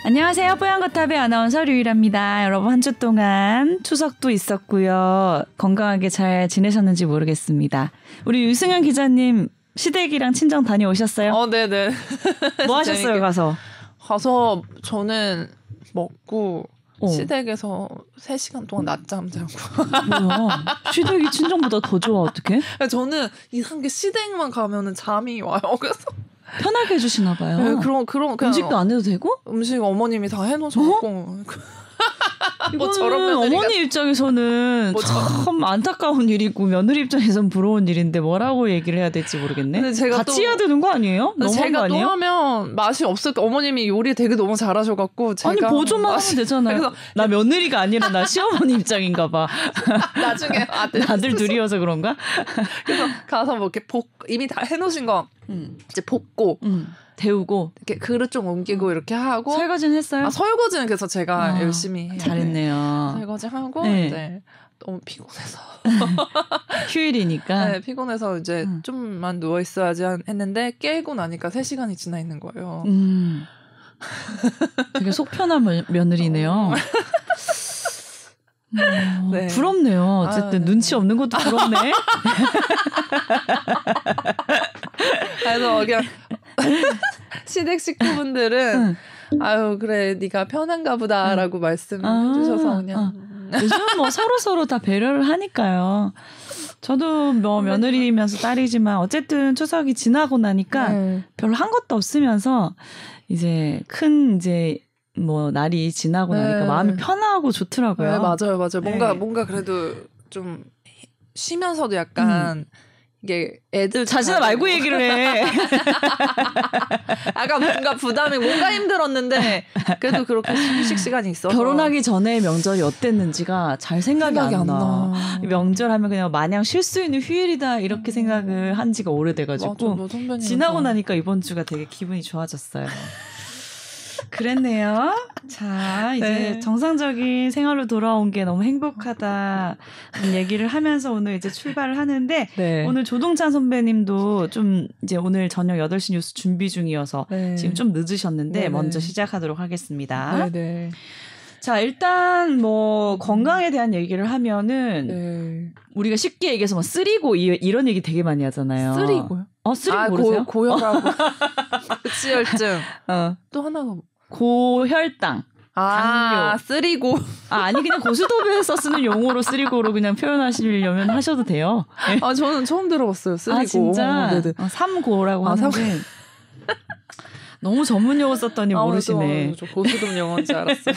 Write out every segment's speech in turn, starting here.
안녕하세요. 뽀얀거탑의 아나운서 류일합니다. 여러분 한 주 동안 추석도 있었고요. 건강하게 잘 지내셨는지 모르겠습니다. 우리 유승현 기자님 시댁이랑 친정 다녀오셨어요? 네네. 뭐 하셨어요 가서? 가서 저는 먹고 시댁에서 3시간 동안 낮잠 자고. 뭐야? 시댁이 친정보다 더 좋아 어떡해? 저는 이상한 게 시댁만 가면은 잠이 와요. 그래서 편하게 해주시나 봐요. 네, 그런 음식도 안 해도 되고? 음식 어머님이 다 해놓으셨고. 이거는 어머니 입장에서는 참 안타까운 일이고 며느리 입장에서는 부러운 일인데 뭐라고 얘기를 해야 될지 모르겠네. 근데 제가 같이 해야 되는 거 아니에요? 제가 또 하면 맛이 없을까. 어머님이 요리 되게 너무 잘하셔갖고 제가 아니 보조만 하면 되잖아요. 그래서 나 며느리가 아니라 나 시어머니 입장인가 봐. 나중에 아들 둘이어서 그런가? 그래서 가서 뭐 이렇게 이미 다 해놓으신 거 이제 볶고 데우고 이렇게 그릇 좀 옮기고 이렇게 하고. 설거지는 했어요? 설거지는 그래서 제가 열심히 해요. 잘했네요. 설거지 하고 이제 너무 피곤해서 휴일이니까 네, 피곤해서 이제 좀만 누워 있어야지 했는데 깨고 나니까 3시간이 지나 있는 거예요. 되게 속 편한 며느리네요. 네. 부럽네요. 어쨌든 눈치 없는 것도 부럽네. 그래서 그냥 시댁 식구분들은 아유 그래 네가 편한가 보다라고 말씀해 주셔서 그냥 요즘 뭐 서로 다 배려를 하니까요. 저도 뭐 며느리면서 딸이지만 어쨌든 추석이 지나고 나니까 별로 한 것도 없으면서 이제 뭐 날이 지나고 나니까 마음이 편하고 좋더라고요. 네, 맞아요. 뭔가 그래도 좀 쉬면서도 약간 이게 애들 자신을 말고 얘기를 해. 아까 뭔가 부담이 뭔가 힘들었는데 그래도 그렇게 휴식 시간이 있어서 결혼하기 전에 명절이 어땠는지가 잘 생각이 안 나. 명절 하면 그냥 마냥 쉴 수 있는 휴일이다 이렇게 생각을 한 지가 오래돼가지고 지나고 나니까 이번 주가 되게 기분이 좋아졌어요. 그랬네요. 자, 이제 정상적인 생활로 돌아온 게 너무 행복하다 얘기를 하면서 오늘 이제 출발을 하는데 오늘 조동찬 선배님도 좀 이제 오늘 저녁 8시 뉴스 준비 중이어서 지금 좀 늦으셨는데 먼저 시작하도록 하겠습니다. 자, 일단 뭐 건강에 대한 얘기를 하면은 우리가 쉽게 얘기해서 뭐 쓰리고 이런 얘기 되게 많이 하잖아요. 쓰리고요? 쓰리고 모르세요? 고혈하고 고지혈증. 또 하나가 고혈당. 당뇨. 쓰리고. 아니 그냥 고스톱에서 쓰는 용어로 쓰리고로 그냥 표현하시려면 하셔도 돼요. 네. 저는 처음 들어봤어요. 쓰리고. 진짜? 네네. 삼고라고 하는데 너무 전문 용어 썼더니 모르시네. 저 고스톱 용어인 줄 알았어요.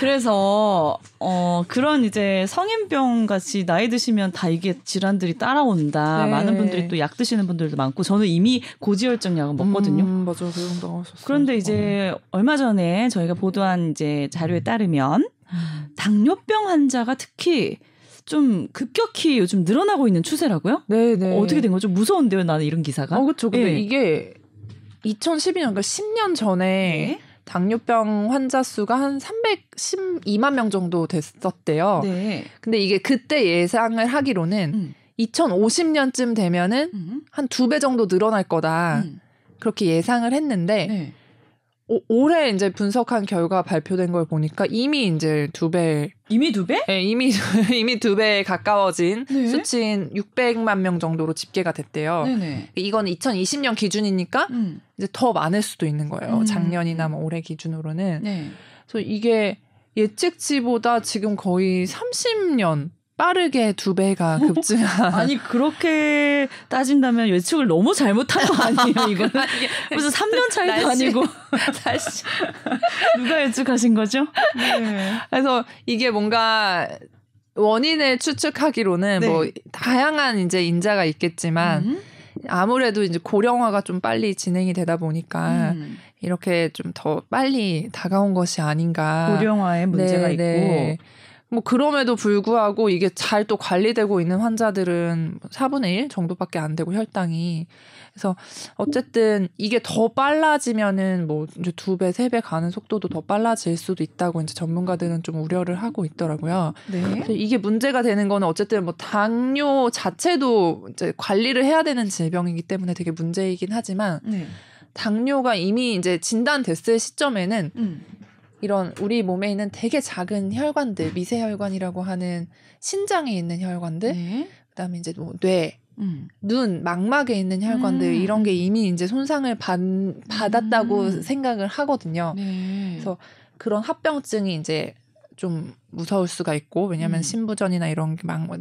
그래서 그런 이제 성인병 같이 나이 드시면 다 이게 질환들이 따라온다. 많은 분들이 또 약 드시는 분들도 많고 저는 이미 고지혈증 약은 먹거든요. 맞아요. 그런다고 하셨어요. 그런데 이제 얼마 전에 저희가 보도한 이제 자료에 따르면 당뇨병 환자가 특히 좀 급격히 요즘 늘어나고 있는 추세라고요? 네네. 어떻게 된 거죠? 무서운데요, 나는 이런 기사가. 그렇죠. 근데 이게 2012년, 그러니까 10년 전에 당뇨병 환자 수가 한 312만 명 정도 됐었대요. 근데 이게 그때 예상을 하기로는 2050년쯤 되면은 한 2배 정도 늘어날 거다. 그렇게 예상을 했는데 올해 이제 분석한 결과 발표된 걸 보니까 이미 이제 2배. 이미 2배? 네, 이미 2배에 가까워진 수치인 600만 명 정도로 집계가 됐대요. 이건 2020년 기준이니까 이제 더 많을 수도 있는 거예요. 작년이나 뭐 올해 기준으로는. 그래서 이게 예측치보다 지금 거의 30년 빠르게 2배가 급증한. 아니 그렇게 따진다면 예측을 너무 잘못한 거 아니에요? 이거는 무슨 3년 차이도 아니고 날씨 누가 예측하신 거죠? 그래서 이게 뭔가 원인을 추측하기로는 뭐 다양한 이제 인자가 있겠지만 아무래도 이제 고령화가 좀 빨리 진행이 되다 보니까 이렇게 좀 더 빨리 다가온 것이 아닌가. 고령화에 문제가 있고. 뭐 그럼에도 불구하고 이게 잘 또 관리되고 있는 환자들은 4분의 1 정도밖에 안 되고 혈당이. 그래서 어쨌든 이게 더 빨라지면은 뭐 이제 2배, 3배 가는 속도도 더 빨라질 수도 있다고 이제 전문가들은 좀 우려를 하고 있더라고요. 이게 문제가 되는 거는 어쨌든 뭐 당뇨 자체도 이제 관리를 해야 되는 질병이기 때문에 되게 문제이긴 하지만 당뇨가 이미 이제 진단됐을 시점에는 이런 우리 몸에 있는 되게 작은 혈관들, 미세혈관이라고 하는 신장에 있는 혈관들, 네. 그다음에 이제 뭐 뇌, 눈, 망막에 있는 혈관들 이런 게 이미 이제 손상을 받았다고 생각을 하거든요. 네. 그래서 그런 합병증이 이제 좀 무서울 수가 있고 왜냐하면 신부전이나 이런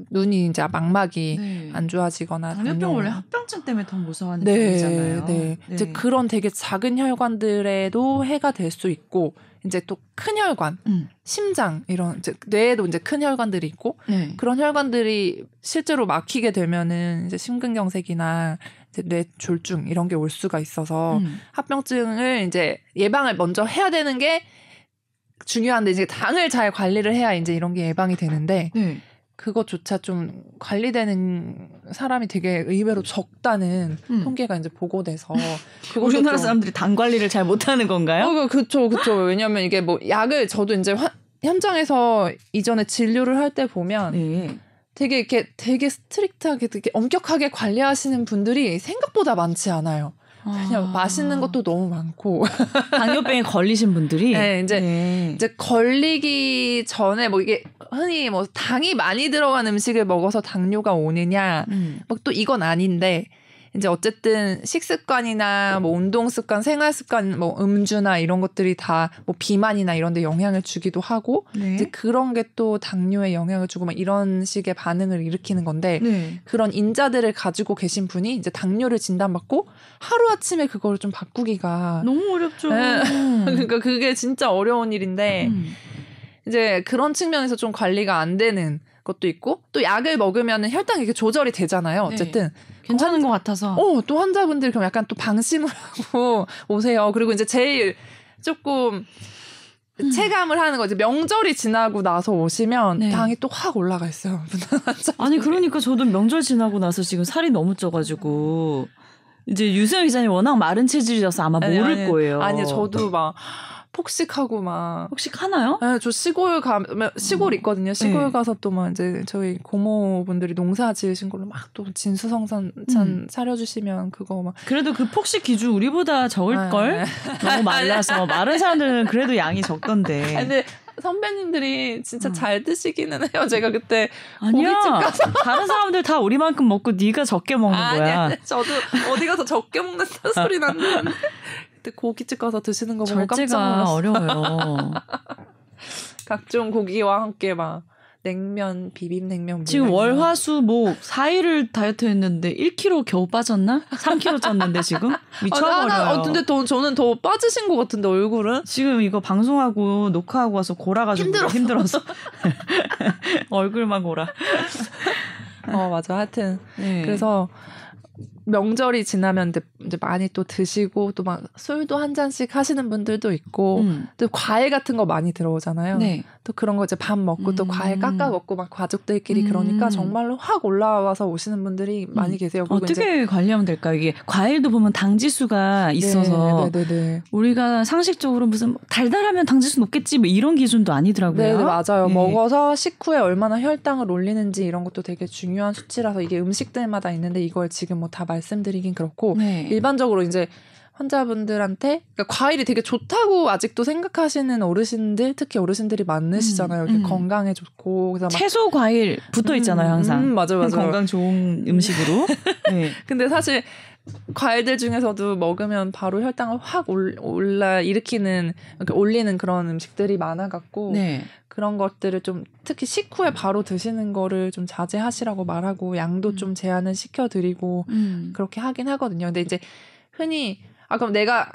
눈이 이제 망막이 네. 안 좋아지거나 당뇨병 원래 합병증 때문에 더 무서워하는 병이잖아요. 네. 네. 이제 그런 되게 작은 혈관들에도 해가 될 수 있고 이제 또 큰 혈관, 심장 이런 이제 뇌에도 이제 큰 혈관들이 있고 그런 혈관들이 실제로 막히게 되면은 이제 심근경색이나 이제 뇌졸중 이런 게 올 수가 있어서 합병증을 이제 예방을 먼저 해야 되는 게 중요한데 이제 당을 잘 관리를 해야 이제 이런 게 예방이 되는데 그것조차 좀 관리되는 사람이 되게 의외로 적다는 통계가 이제 보고돼서 우리나라 사람들이 당 관리를 잘 못하는 건가요? 그렇죠. 왜냐하면 이게 뭐 약을 저도 이제 현장에서 이전에 진료를 할 때 보면 되게 이렇게 되게 스트릭트하게 되게 엄격하게 관리하시는 분들이 생각보다 많지 않아요. 그냥 맛있는 것도 너무 많고 당뇨병에 걸리신 분들이 네, 이제 걸리기 전에 뭐 이게 흔히 뭐 당이 많이 들어간 음식을 먹어서 당뇨가 오느냐 뭐 또 이건 아닌데 이제 어쨌든 식습관이나 뭐 운동 습관, 생활 습관, 뭐 음주나 이런 것들이 다 뭐 비만이나 이런 데 영향을 주기도 하고 이제 그런 게 또 당뇨에 영향을 주고 막 이런 식의 반응을 일으키는 건데 그런 인자들을 가지고 계신 분이 이제 당뇨를 진단받고 하루아침에 그걸 좀 바꾸기가 너무 어렵죠. 그러니까 그게 진짜 어려운 일인데 이제 그런 측면에서 좀 관리가 안 되는 것도 있고 또 약을 먹으면 혈당이 이렇게 조절이 되잖아요. 어쨌든 괜찮은 것 같아서. 또 환자분들 그럼 약간 또 방심을 하고 오세요. 그리고 이제 제일 조금 체감을 하는 거지. 명절이 지나고 나서 오시면 당이 또 확 올라가 있어요. 아니 그러니까 저도 명절 지나고 나서 지금 살이 너무 쪄가지고 이제 유수영 기자님 워낙 마른 체질이라서 아마 모를 거예요. 아니요, 저도 막 폭식하고 막. 폭식하나요? 네, 저 시골 가면 시골 있거든요. 시골 가서 또 막 이제 저희 고모분들이 농사 지으신 걸로 막 또 진수성찬 차려주시면 그거 막. 그래도 그 폭식 기준 우리보다 적을 걸. 너무 말라서 마른 사람들은 그래도 양이 적던데. 근데 선배님들이 진짜 잘 드시기는 해요. 제가 그때 아니야. 고깃집 가서 다른 사람들 다 우리만큼 먹고 네가 적게 먹는 거야. 아니, 저도 어디 가서 적게 먹는 소리 났는데. 그때 고깃집 가서 드시는 거 보고 깜짝 놀랐어요. 어려워요. 각종 고기와 함께 막 냉면, 비빔냉면. 지금 월화수목 4일을 다이어트 했는데 1kg 겨우 빠졌나? 3kg 쪘는데 지금? 미쳐버려요. 근데 저는 더 빠지신 것 같은데 얼굴은? 지금 이거 방송하고 녹화하고 와서 골아가지고 힘들어서. 얼굴만 골아. 맞아. 하여튼 그래서 명절이 지나면 이제 많이 또 드시고 또 막 술도 한 잔씩 하시는 분들도 있고 또 과일 같은 거 많이 들어오잖아요. 또 그런 거 이제 밥 먹고 또 과일 깎아 먹고 막 가족들끼리 그러니까 정말로 확 올라와서 오시는 분들이 많이 계세요. 어떻게 이제 관리하면 될까요? 이게 과일도 보면 당지수가 있어서 우리가 상식적으로 무슨 달달하면 당지수 높겠지 뭐 이런 기준도 아니더라고요. 네, 맞아요. 먹어서 식후에 얼마나 혈당을 올리는지 이런 것도 되게 중요한 수치라서 이게 음식들마다 있는데 이걸 지금 뭐 다 말씀드리긴 그렇고 일반적으로 이제 환자분들한테 그러니까 과일이 되게 좋다고 아직도 생각하시는 어르신들 특히 어르신들이 많으시잖아요. 이렇게 건강에 좋고 그래서 막 채소 과일 붙어 있잖아요 항상. 맞아. 건강 좋은 음식으로. 근데 사실 과일들 중에서도 먹으면 바로 혈당을 확 일으키는 그러니까 올리는 그런 음식들이 많아갖고 그런 것들을 좀 특히 식후에 바로 드시는 거를 좀 자제하시라고 말하고 양도 좀 제한을 시켜드리고 그렇게 하긴 하거든요. 근데 이제 흔히 그럼 내가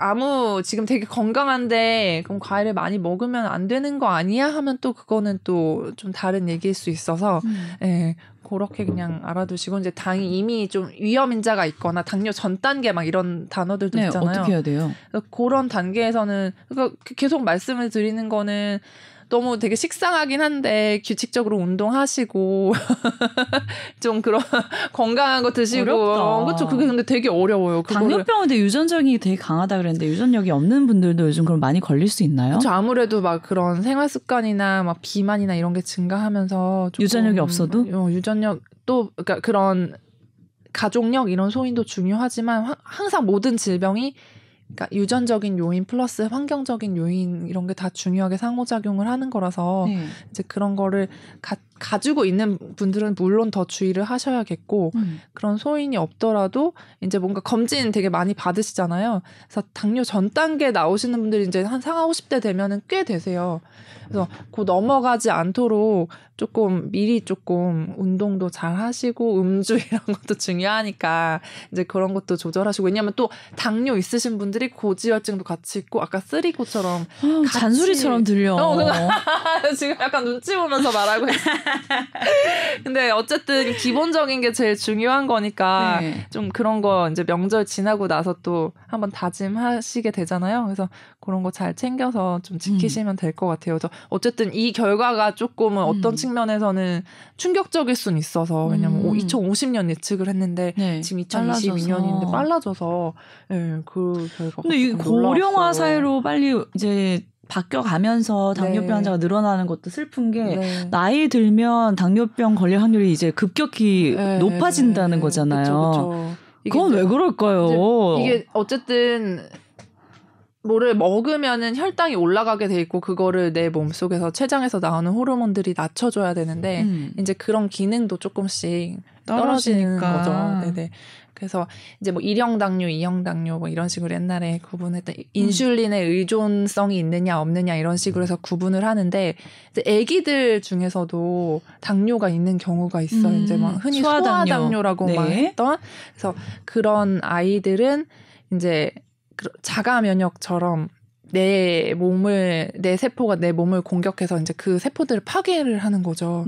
지금 되게 건강한데 그럼 과일을 많이 먹으면 안 되는 거 아니야? 하면 또 그거는 또 좀 다른 얘기일 수 있어서 그렇게 그냥 알아두시고 이제 당이 이미 좀 위험 인자가 있거나 당뇨 전 단계 막 이런 단어들도 있잖아요. 어떻게 해야 돼요? 그런 단계에서는 그러니까 계속 말씀을 드리는 거는 너무 되게 식상하긴 한데 규칙적으로 운동하시고 좀 그런 건강한 거 드시고 그렇죠. 그게 근데 되게 어려워요. 당뇨병인데 유전력이 되게 강하다 그랬는데 유전력이 없는 분들도 요즘 그럼 많이 걸릴 수 있나요? 그렇죠. 아무래도 막 그런 생활 습관이나 막 비만이나 이런 게 증가하면서 조금 유전력이 없어도 유전력 또 그러니까 그런 가족력 이런 소인도 중요하지만 항상 모든 질병이 그러니까 유전적인 요인 플러스 환경적인 요인 이런 게 다 중요하게 상호작용을 하는 거라서 이제 그런 거를 가지고 있는 분들은 물론 더 주의를 하셔야겠고 그런 소인이 없더라도 이제 뭔가 검진 되게 많이 받으시잖아요. 그래서 당뇨 전 단계 나오시는 분들이 이제 한 40, 50대 되면은 꽤 되세요. 그래서 그 넘어가지 않도록 조금 미리 조금 운동도 잘 하시고 음주 이런 것도 중요하니까 이제 그런 것도 조절하시고 왜냐하면 또 당뇨 있으신 분들이 고지혈증도 같이 있고 아까 쓰리고처럼 잔소리처럼 들려. 지금 약간 눈치 보면서 말하고 있어. 근데 어쨌든 기본적인 게 제일 중요한 거니까 좀 그런 거 이제 명절 지나고 나서 또 한번 다짐하시게 되잖아요. 그래서 그런 거 잘 챙겨서 좀 지키시면 될 것 같아요. 그래서 어쨌든 이 결과가 조금은 어떤 측면에서는 충격적일 수는 있어서 왜냐면 2050년 예측을 했는데 지금 2022년인데 빨라져서 그 결과가. 근데 이 고령화 사회로 빨리 이제 바뀌어가면서 당뇨병 환자가 늘어나는 것도 슬픈 게 나이 들면 당뇨병 걸릴 확률이 이제 급격히 높아진다는 거잖아요. 그쵸. 그건 왜 그럴까요? 이게 어쨌든 뭐를 먹으면은 혈당이 올라가게 돼 있고 그거를 내 몸속에서 췌장에서 나오는 호르몬들이 낮춰줘야 되는데 이제 그런 기능도 조금씩 떨어지는 거죠. 네네. 그래서 이제 뭐 1형 당뇨, 2형 당뇨 뭐 이런 식으로 옛날에 구분했던 인슐린의 의존성이 있느냐 없느냐 이런 식으로 해서 구분을 하는데 이제 아기들 중에서도 당뇨가 있는 경우가 있어요. 이제 막 흔히 소아당뇨라고 막 했던. 그래서 그런 아이들은 이제 자가 면역처럼 내 세포가 내 몸을 공격해서 이제 그 세포들을 파괴를 하는 거죠.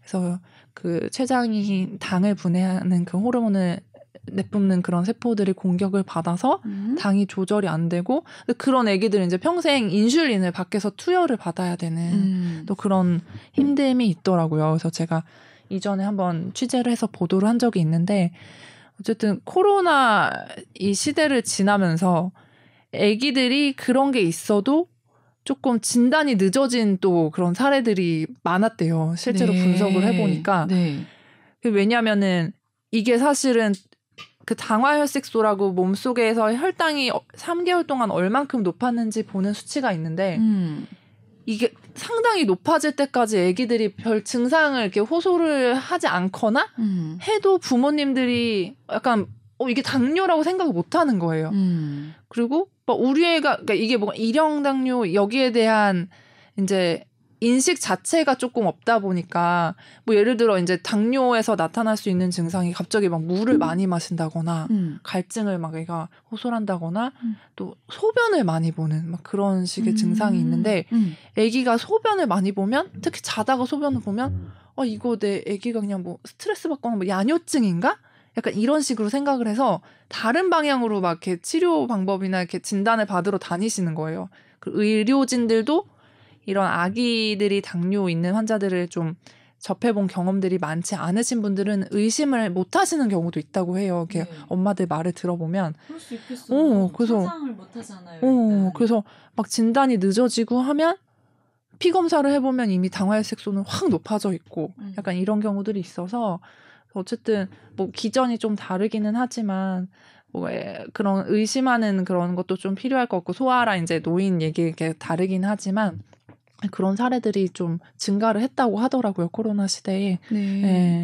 그래서 그 췌장이 당을 분해하는 그 호르몬을 내뿜는 그런 세포들이 공격을 받아서 당이 조절이 안 되고 그런 애기들은 이제 평생 인슐린을 밖에서 투여를 받아야 되는 또 그런 힘듦이 있더라고요. 그래서 제가 이전에 한번 취재를 해서 보도를 한 적이 있는데 어쨌든 코로나 이 시대를 지나면서 애기들이 그런 게 있어도 조금 진단이 늦어진 또 그런 사례들이 많았대요. 실제로 분석을 해보니까. 왜냐면은 이게 사실은 그 당화혈색소라고 몸속에서 혈당이 3개월 동안 얼만큼 높았는지 보는 수치가 있는데 이게 상당히 높아질 때까지 애기들이 별 증상을 이렇게 호소를 하지 않거나 해도 부모님들이 약간 이게 당뇨라고 생각을 못 하는 거예요. 그리고 우리 애가 그러니까 이게 뭐 1형 당뇨 여기에 대한 이제 인식 자체가 조금 없다 보니까 뭐 예를 들어 이제 당뇨에서 나타날 수 있는 증상이 갑자기 막 물을 많이 마신다거나 갈증을 막 애가 호소한다거나 또 소변을 많이 보는 막 그런 식의 증상이 있는데 애기가 소변을 많이 보면 특히 자다가 소변을 보면 이거 내 애기가 그냥 뭐 스트레스 받거나 뭐 야뇨증인가? 약간 이런 식으로 생각을 해서 다른 방향으로 막 이렇게 치료 방법이나 이렇게 진단을 받으러 다니시는 거예요. 그 의료진들도 이런 아기들이 당뇨 있는 환자들을 좀 접해본 경험들이 많지 않으신 분들은 의심을 못 하시는 경우도 있다고 해요. 이렇게 엄마들 말을 들어보면. 그럴 수 있겠어요. 그래서 상상을 못 하잖아요. 그래서 막 진단이 늦어지고 하면 피 검사를 해보면 이미 당화혈색소는 확 높아져 있고 약간 이런 경우들이 있어서 어쨌든 뭐 기전이 좀 다르기는 하지만 뭐 그런 의심하는 그런 것도 좀 필요할 것 같고 소아랑 이제 노인 얘기 이렇게 다르긴 하지만 그런 사례들이 좀 증가를 했다고 하더라고요. 코로나 시대에.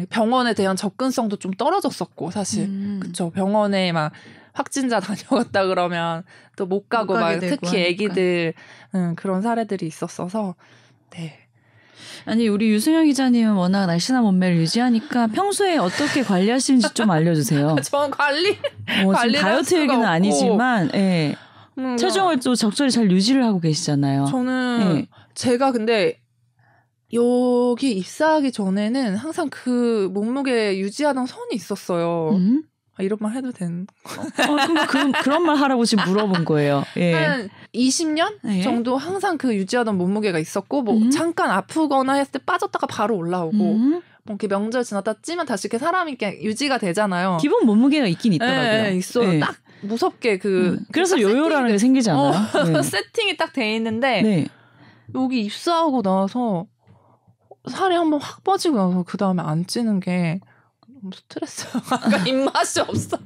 병원에 대한 접근성도 좀 떨어졌었고 사실. 그쵸. 병원에 막 확진자 다녀갔다 그러면 또 못 가고 막 특히 애기들 그런 사례들이 있었어서 아니 우리 유승현 기자님은 워낙 날씬한 몸매를 유지하니까 평소에 어떻게 관리하시는지 좀 알려주세요. 저는 관리 지금 다이어트 얘기는 아니지만 체중을 또 적절히 잘 유지를 하고 계시잖아요. 저는 제가 근데 여기 입사하기 전에는 항상 그 몸무게 유지하던 선이 있었어요. 이런 말 해도 되는 그런 말 하라고 지금 물어본 거예요. 한 20년 정도 항상 그 유지하던 몸무게가 있었고 뭐 잠깐 아프거나 했을 때 빠졌다가 바로 올라오고 뭐 이렇게 명절 지났다 찌면 다시 이렇게 사람이 이렇게 유지가 되잖아요. 기본 몸무게가 있긴 있더라고요. 있어요. 딱 무섭게 그래서 요요라는 게 생기지 않아요? 세팅이 딱 돼 있는데 여기 입사하고 나서 살이 한번 확 빠지고 나서 그 다음에 안 찌는 게 너무 스트레스야. 약간 입맛이 없어.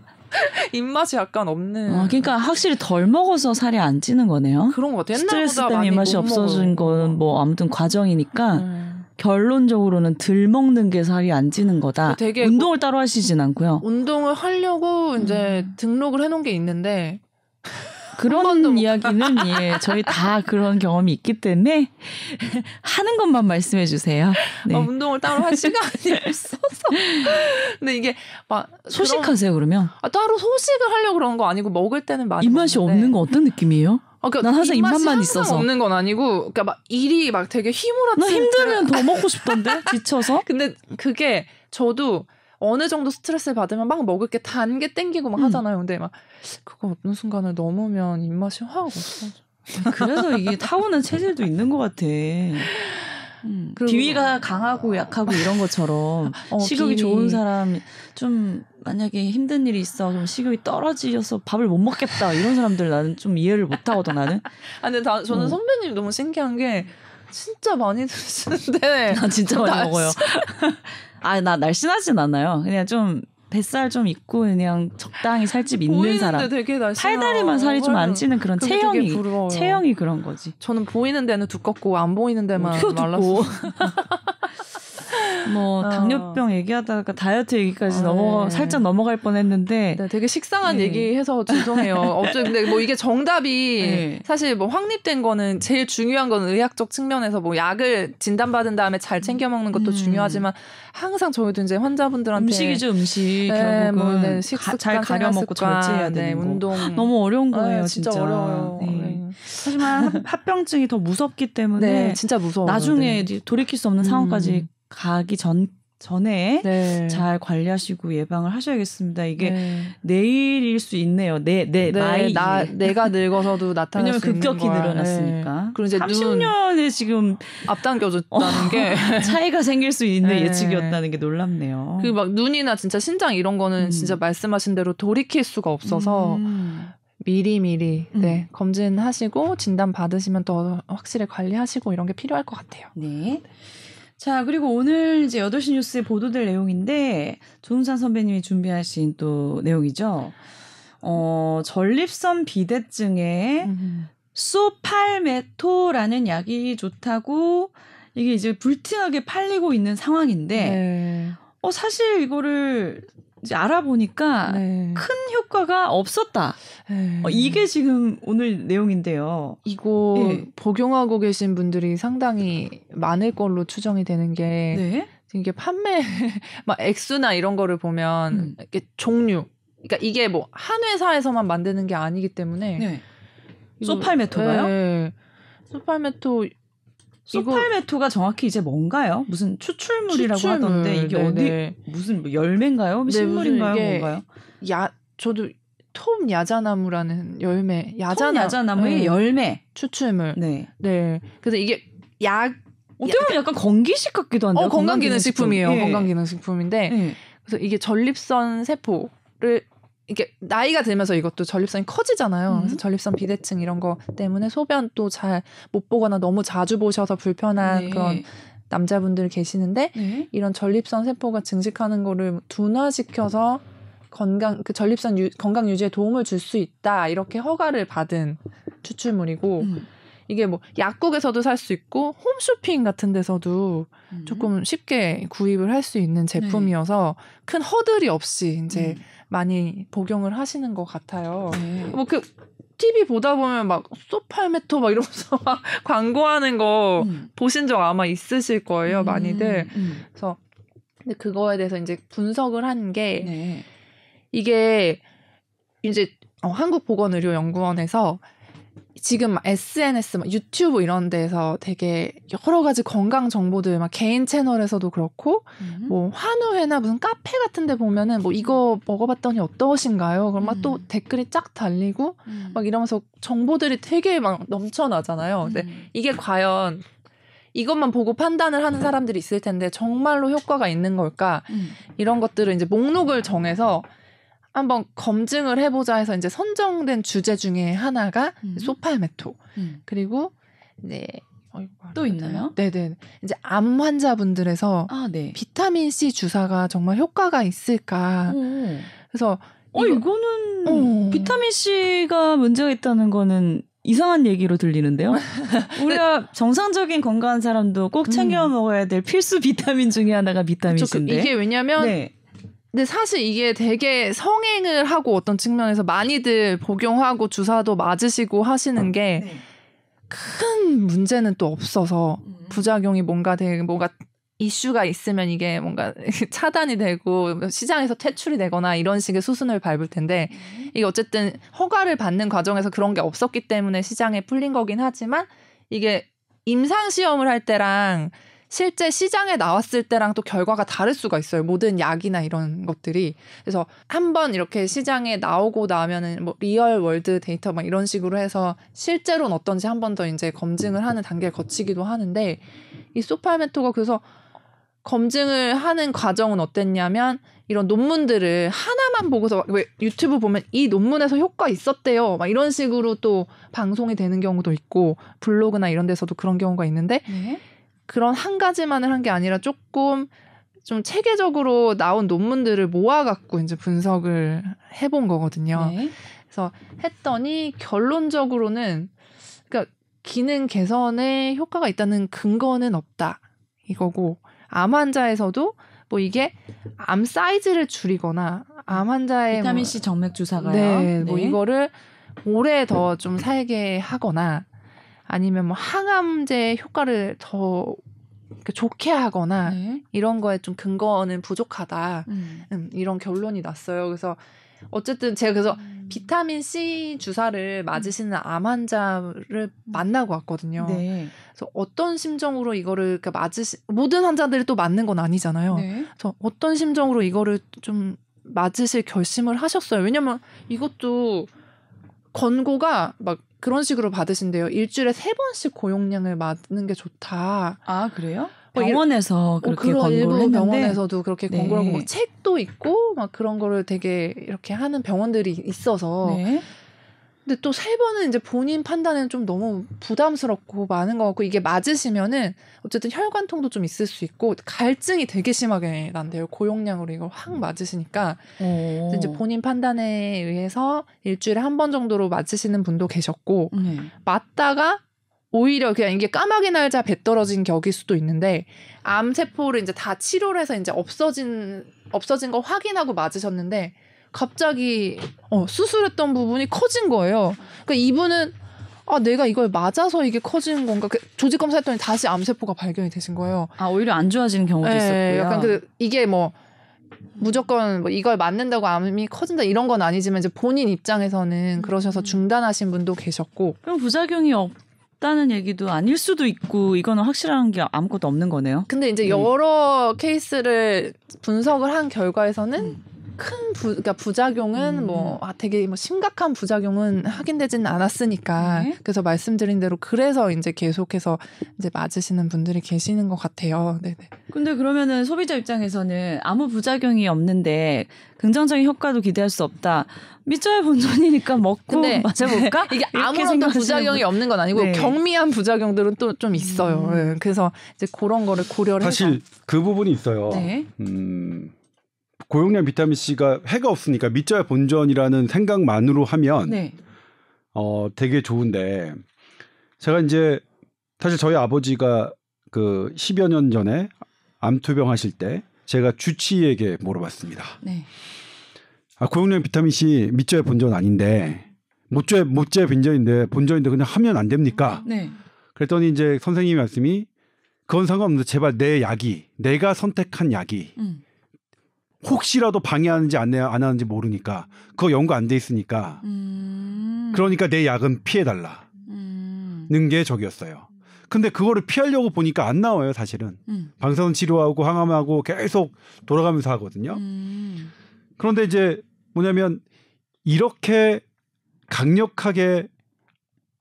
입맛이 약간 없는. 그러니까 확실히 덜 먹어서 살이 안 찌는 거네요. 그런 것 같아요. 스트레스 때문에 입맛이 없어진 건 뭐 아무튼 과정이니까 결론적으로는 덜 먹는 게 살이 안 찌는 거다. 되게 운동을 따로 하시진 않고요. 운동을 하려고 이제 등록을 해놓은 게 있는데 그런 이야기는 예, 저희 다 그런 경험이 있기 때문에 하는 것만 말씀해 주세요. 네. 운동을 따로 할 시간이 없어서. 근데 이게 막 소식하세요 그러면? 따로 소식을 하려고 그런 거 아니고 먹을 때는 많이 입맛이 먹는데. 없는 거 어떤 느낌이에요? 그러니까 난 항상 입맛만 있어서 없는 건 아니고, 그러니까 막 일이 막 되게 휘몰아치는. 나 힘들면 더 먹고 싶던데 지쳐서. 근데 그게 저도 어느 정도 스트레스를 받으면 막 먹을 게 단 게 땡기고 막 하잖아요. 근데 막 그거 어느 순간을 넘으면 입맛이 확 없어져. 그래서 이게 타고난 체질도 있는 것 같아. 비위가 강하고 약하고 이런 것처럼 식욕이 비위. 좋은 사람 좀 만약에 힘든 일이 있어 그럼 식욕이 떨어지셔서 밥을 못 먹겠다 이런 사람들 나는 좀 이해를 못 하거든 나는. 근데 저는 선배님 너무 신기한 게 진짜 많이 드시는데. 나 진짜 많이 먹어요. 나 날씬하진 않아요. 그냥 좀 뱃살 좀 있고 그냥 적당히 살집 있는 사람. 되게 팔다리만 살이 좀 안 찌는 그런 체형이 그런 거지. 저는 보이는 데는 두껍고 안 보이는 데만 말랐고. 뭐 당뇨병 얘기하다가 다이어트 얘기까지 살짝 넘어갈 뻔했는데 되게 식상한 얘기해서 죄송해요. 근데 뭐 이게 정답이 사실 뭐 확립된 거는 제일 중요한 건 의학적 측면에서 뭐 약을 진단받은 다음에 잘 챙겨 먹는 것도 중요하지만 항상 저희도 이제 환자분들한테 음식이죠 음식 결국은 잘 가려 먹고 절제해야 되는 거 운동 너무 어려운 거예요 진짜 어려워요. 하지만 합병증이 더 무섭기 때문에 진짜 무서워요. 나중에 돌이킬 수 없는 상황까지 가기 전에 잘 관리하시고 예방을 하셔야겠습니다. 이게 내일일 수 있네요. 내가 늙어서도 나타날 수 있는 거야. 급격히 늘어났으니까. 그리고 이제 30년에 지금 앞당겨졌다는 게 차이가 생길 수 있는 예측이었다는 게 놀랍네요. 그 막 눈이나 진짜 신장 이런 거는 진짜 말씀하신 대로 돌이킬 수가 없어서 미리 검진하시고 진단 받으시면 더 확실히 관리하시고 이런 게 필요할 것 같아요. 네. 자, 그리고 오늘 이제 8시 뉴스에 보도될 내용인데 조동찬 선배님이 준비하신 또 내용이죠. 전립선 비대증에 소팔메토라는 약이 좋다고 이게 이제 불티나게 팔리고 있는 상황인데 사실 이거를 이제 알아보니까 큰 효과가 없었다. 이게 지금 오늘 내용인데요. 이거 복용하고 계신 분들이 상당히 많을 걸로 추정이 되는 게 이게 판매 막 액수나 이런 거를 보면 이게 종류. 그러니까 이게 뭐 한 회사에서만 만드는 게 아니기 때문에 소팔메토가요? 소팔메토가 정확히 이제 뭔가요? 무슨 추출물이라고 하던데 이게 어디 무슨 뭐 열매인가요? 식물인가요? 뭔가요? 저도 톰 야자나무라는 열매, 야자나무의 열매 추출물. 그래서 이게 어떻게 보면 약간 건기식 같기도 한데요. 건강기능식품이에요. 건강기능식품인데 그래서 이게 전립선 세포를 이게 나이가 들면서 이것도 전립선이 커지잖아요. 그래서 전립선 비대증 이런 거 때문에 소변도 잘 못 보거나 너무 자주 보셔서 불편한 그런 남자분들 계시는데 이런 전립선 세포가 증식하는 거를 둔화시켜서 전립선 건강 유지에 도움을 줄 수 있다. 이렇게 허가를 받은 추출물이고 이게 뭐 약국에서도 살 수 있고 홈쇼핑 같은 데서도 조금 쉽게 구입을 할 수 있는 제품이어서 큰 허들이 없이 이제 많이 복용을 하시는 것 같아요. 뭐 그 TV 보다 보면 막 소팔메토 막 이러면서 막 광고하는 거 보신 적 아마 있으실 거예요, 많이들. 그래서 근데 그거에 대해서 이제 분석을 한 게 이게 이제 한국보건의료연구원에서 지금 SNS, 유튜브 이런 데서 되게 여러 가지 건강 정보들 막 개인 채널에서도 그렇고 뭐 한우회나 무슨 카페 같은 데 보면은 뭐 이거 먹어봤더니 어떠신가요? 그럼 막 또 댓글이 쫙 달리고 막 이러면서 정보들이 되게 막 넘쳐나잖아요. 근데 이게 과연 이것만 보고 판단을 하는 사람들이 있을 텐데 정말로 효과가 있는 걸까? 이런 것들을 이제 목록을 정해서 한번 검증을 해보자 해서 이제 선정된 주제 중에 하나가 소팔메토. 그리고 또 있나요? 네네. 이제 암 환자분들에서 비타민 C 주사가 정말 효과가 있을까? 그래서 이거는 비타민 C가 문제가 있다는 거는 이상한 얘기로 들리는데요. 우리가 정상적인 건강한 사람도 꼭 챙겨 먹어야 될 필수 비타민 중에 하나가 비타민 C인데. 이게 왜냐면 네. 근데 사실 이게 되게 성행을 하고 어떤 측면에서 많이들 복용하고 주사도 맞으시고 하시는 게 큰 문제는 또 없어서 부작용이 뭔가 이슈가 있으면 이게 뭔가 차단이 되고 시장에서 퇴출이 되거나 이런 식의 수순을 밟을 텐데 이게 어쨌든 허가를 받는 과정에서 그런 게 없었기 때문에 시장에 풀린 거긴 하지만 이게 임상시험을 할 때랑 실제 시장에 나왔을 때랑 또 결과가 다를 수가 있어요. 모든 약이나 이런 것들이. 그래서 한번 이렇게 시장에 나오고 나면은 뭐 리얼 월드 데이터 막 이런 식으로 해서 실제로는 어떤지 한 번 더 이제 검증을 하는 단계를 거치기도 하는데 이 소팔메토가 그래서 검증을 하는 과정은 어땠냐면 이런 논문들을 하나만 보고서 왜 유튜브 보면 이 논문에서 효과 있었대요. 막 이런 식으로 또 방송이 되는 경우도 있고 블로그나 이런 데서도 그런 경우가 있는데 그런 한 가지만을 한 게 아니라 조금 좀 체계적으로 나온 논문들을 모아갖고 이제 분석을 해본 거거든요. 그래서 했더니 결론적으로는 그러니까 기능 개선에 효과가 있다는 근거는 없다 이거고 암 환자에서도 뭐 이게 암 사이즈를 줄이거나 암 환자의 비타민 C 정맥 주사가요. 네, 뭐 이거를 오래 더 좀 살게 하거나 아니면 뭐 항암제 효과를 더 좋게 하거나 이런 거에 좀 근거는 부족하다. 이런 결론이 났어요. 그래서 어쨌든 제가 그래서 비타민 C 주사를 맞으시는 암 환자를 만나고 왔거든요. 그래서 어떤 심정으로 이거를 모든 환자들이 또 맞는 건 아니잖아요. 그래서 어떤 심정으로 이거를 좀 맞으실 결심을 하셨어요. 왜냐면 이것도 권고가 막 그런 식으로 받으신대요. 일주일에 3번씩 고용량을 맞는 게 좋다. 아, 그래요? 병원에서 그렇게 권고를 했는데 병원에서도 그렇게 권고를 하고 막 책도 있고 막 그런 거를 되게 이렇게 하는 병원들이 있어서 근데 또 3번은 이제 본인 판단에는 좀 너무 부담스럽고 많은 것 같고 이게 맞으시면은 어쨌든 혈관통도 좀 있을 수 있고 갈증이 되게 심하게 난대요. 고용량으로 이걸 확 맞으시니까 이제 본인 판단에 의해서 일주일에 1번 정도로 맞으시는 분도 계셨고 맞다가 오히려 그냥 이게 까마귀 날자 배 떨어진 격일 수도 있는데 암 세포를 이제 다 치료를 해서 이제 없어진 거 확인하고 맞으셨는데 갑자기 수술했던 부분이 커진 거예요. 그러니까 이분은 내가 이걸 맞아서 이게 커지는 건가? 조직 검사했더니 다시 암 세포가 발견이 되신 거예요. 아, 오히려 안 좋아지는 경우도 있었고요. 약간 이게 뭐 무조건 뭐 이걸 맞는다고 암이 커진다 이런 건 아니지만 이제 본인 입장에서는 그러셔서 중단하신 분도 계셨고. 그럼 부작용이 없다는 얘기도 아닐 수도 있고 이거는 확실한 게 아무것도 없는 거네요. 근데 이제 여러 케이스를 분석을 한 결과에서는 그러니까 부작용은 되게 심각한 부작용은 확인되지는 않았으니까 그래서 말씀드린 대로 그래서 이제 계속해서 이제 맞으시는 분들이 계시는 것 같아요. 네네. 근데 그러면은 소비자 입장에서는 아무 부작용이 없는데 긍정적인 효과도 기대할 수 없다. 밑져야 본전이니까 먹고 맞아볼까? 이게 아무런 부작용이 없는 건 아니고 경미한 부작용들은 또 좀 있어요. 그래서 이제 그런 거를 고려를 사실 해서. 그 부분이 있어요. 고용량 비타민 C가 해가 없으니까 믿져야 본전이라는 생각만으로 하면 되게 좋은데 제가 이제 사실 저희 아버지가 그 10여 년 전에 암투병 하실 때 제가 주치의에게 물어봤습니다. 고용량 비타민 C 믿져야 본전 아닌데 못져야 본전인데 그냥 하면 안 됩니까? 그랬더니 이제 선생님의 말씀이 그건 상관없는데 제발 내 약이 내가 선택한 약이 혹시라도 방해하는지 안 하는지 모르니까 그거 연구 안 돼 있으니까 그러니까 내 약은 피해달라는 게 저기였어요. 근데 그거를 피하려고 보니까 안 나와요. 사실은 방사선 치료하고 항암하고 계속 돌아가면서 하거든요. 그런데 이제 뭐냐면 이렇게 강력하게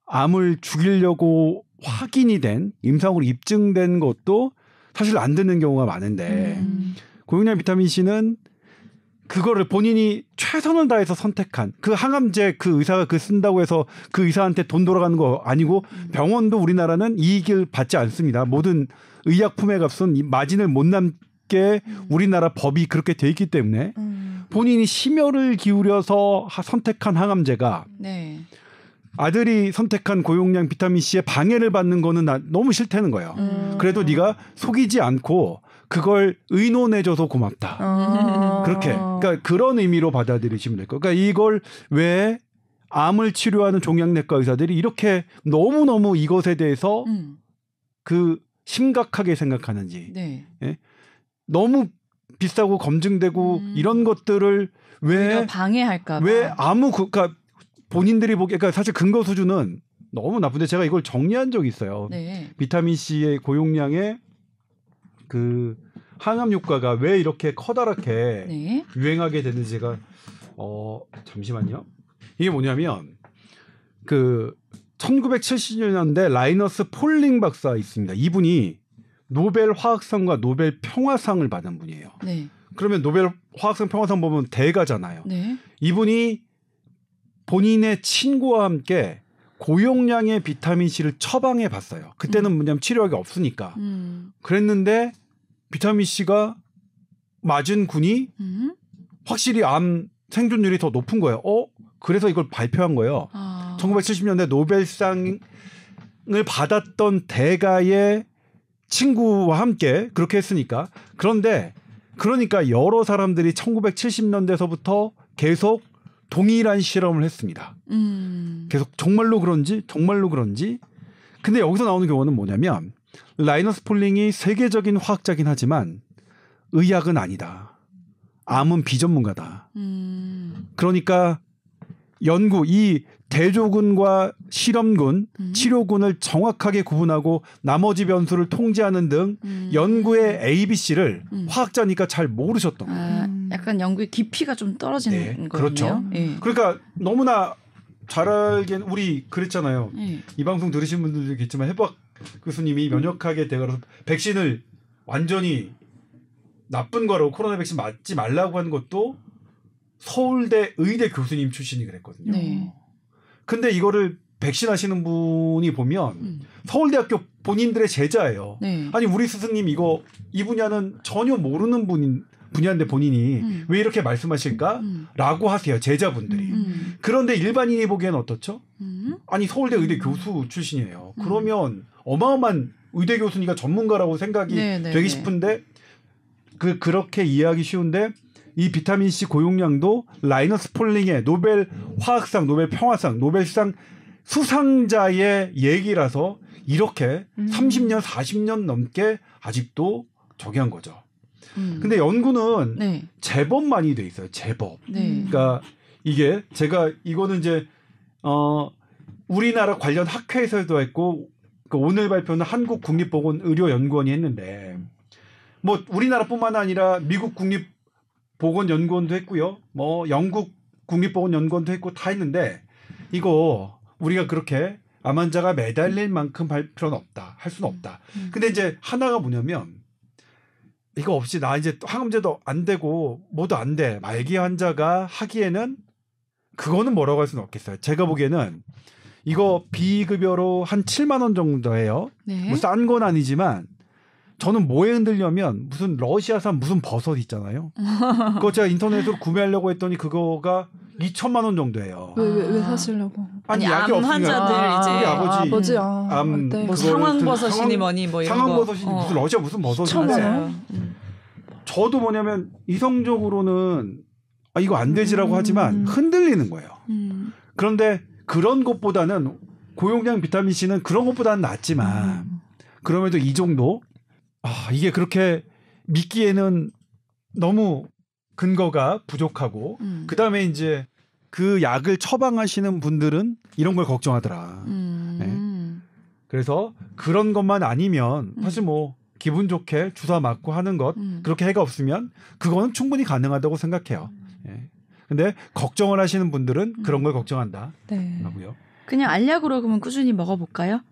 암을 죽이려고 확인이 된 임상으로 입증된 것도 사실 안 되는 경우가 많은데 고용량 비타민 C는 그거를 본인이 최선을 다해서 선택한 그 항암제 그 의사가 그 쓴다고 해서 그 의사한테 돈 돌아가는 거 아니고 병원도 우리나라는 이익을 받지 않습니다. 모든 의약품의 값은 마진을 못 남게 우리나라 법이 그렇게 돼 있기 때문에 본인이 심혈을 기울여서 선택한 항암제가 네. 아들이 선택한 고용량 비타민 C에 방해를 받는 거는 너무 싫다는 거예요. 그래도 네가 속이지 않고 그걸 의논해줘서 고맙다. 그렇게. 그러니까 그런 의미로 받아들이시면 될 거예요. 그러니까 이걸 왜 암을 치료하는 종양내과 의사들이 이렇게 너무너무 이것에 대해서 그 심각하게 생각하는지. 네. 예? 너무 비싸고 검증되고 이런 것들을 왜 방해할까 봐. 왜 아무 그러니까 본인들이 보기에 그러니까 사실 근거 수준은 너무 나쁜데 제가 이걸 정리한 적이 있어요. 네. 비타민 C의 고용량의 그 항암 효과가 왜 이렇게 커다랗게 네. 유행하게 됐는지 제가 잠시만요. 이게 뭐냐면 그 1970년대 라이너스 폴링 박사 있습니다. 이분이 노벨 화학상과 노벨 평화상을 받은 분이에요. 네. 그러면 노벨 화학상 평화상 보면 대가잖아요. 네. 이분이 본인의 친구와 함께 고용량의 비타민 C를 처방해 봤어요. 그때는 뭐냐면 치료약이 없으니까. 그랬는데 비타민 C가 맞은 군이 확실히 암 생존율이 더 높은 거예요. 그래서 이걸 발표한 거예요. 1970년대 노벨상을 받았던 대가의 친구와 함께 그렇게 했으니까. 그런데 그러니까 여러 사람들이 1970년대서부터 계속 동일한 실험을 했습니다. 계속 정말로 그런지. 근데 여기서 나오는 경우는 뭐냐면 라이너스 폴링이 세계적인 화학자긴 하지만 의학은 아니다. 암은 비전문가다. 그러니까 연구 이 대조군과 실험군, 치료군을 정확하게 구분하고 나머지 변수를 통제하는 등 연구의 ABC를 화학자니까 잘 모르셨던 거예요. 약간 연구의 깊이가 좀 떨어지는 거예요. 그렇죠. 네. 그러니까 너무나 잘 알긴 우리 그랬잖아요. 네. 이 방송 들으신 분들도 있겠지만 해박 교수님이 면역학에 대해서 백신을 완전히 나쁜 거라고 코로나 백신 맞지 말라고 한 것도 서울대 의대 교수님 출신이 그랬거든요. 네. 근데 이거를 백신 하시는 분이 보면 서울대학교 본인들의 제자예요. 네. 아니 우리 스승님 이 분야는 전혀 모르는 분야인데 본인이 왜 이렇게 말씀하실까라고 하세요. 제자분들이. 그런데 일반인이 보기에는 어떻죠? 아니 서울대 의대 교수 출신이에요. 그러면 어마어마한 의대 교수니까 전문가라고 생각이 되기 싶은데 그렇게 이해하기 쉬운데 이 비타민 C 고용량도 라이너스 폴링의 노벨 화학상, 노벨 평화상, 노벨상 수상자의 얘기라서 이렇게 30년, 40년 넘게 아직도 저기한 거죠. 근데 연구는 제법 많이 돼 있어요. 제법. 그러니까 이게 제가 이거는 이제 우리나라 관련 학회에서도 했고 오늘 발표는 한국국립보건의료연구원이 했는데 뭐 우리나라뿐만 아니라 미국 국립보건연구원도 했고요. 뭐 영국 국립보건연구원도 했고 다 했는데 이거 우리가 그렇게 암 환자가 매달릴 만큼 할 필요는 없다. 할 수는 없다. 근데 이제 하나가 뭐냐면 이거 없이 나 이제 항암제도 안 되고 뭐도 안 돼. 말기 환자가 하기에는 그거는 뭐라고 할 수는 없겠어요. 제가 보기에는 이거 비급여로 한 7만 원 정도 해요. 네. 뭐 싼 건 아니지만 저는 뭐에 흔들려면 무슨 러시아산 무슨 버섯 있잖아요. 그거 제가 인터넷으로 구매하려고 했더니 그거가 2천만 원 정도예요. 왜 사시려고? 아니 약이 없으니까. 환자들 이제 아버지 암 뭐 상황버섯이니 뭐니 뭐 이런 상황버섯이 무슨 러시아 무슨 버섯인데. 저도 뭐냐면 이성적으로는 이거 안 되지라고 하지만 흔들리는 거예요. 그런데 그런 것보다는 고용량 비타민 C는 그런 것보다는 낫지만 그럼에도 이 정도 이게 그렇게 믿기에는 너무 근거가 부족하고 그다음에 이제 그 약을 처방하시는 분들은 이런 걸 걱정하더라. 네. 그래서 그런 것만 아니면 사실 뭐 기분 좋게 주사 맞고 하는 것 그렇게 해가 없으면 그거는 충분히 가능하다고 생각해요. 예. 근데 걱정을 하시는 분들은 그런 걸 걱정한다. 네. 하고요. 그냥 알약으로 그러면 꾸준히 먹어볼까요?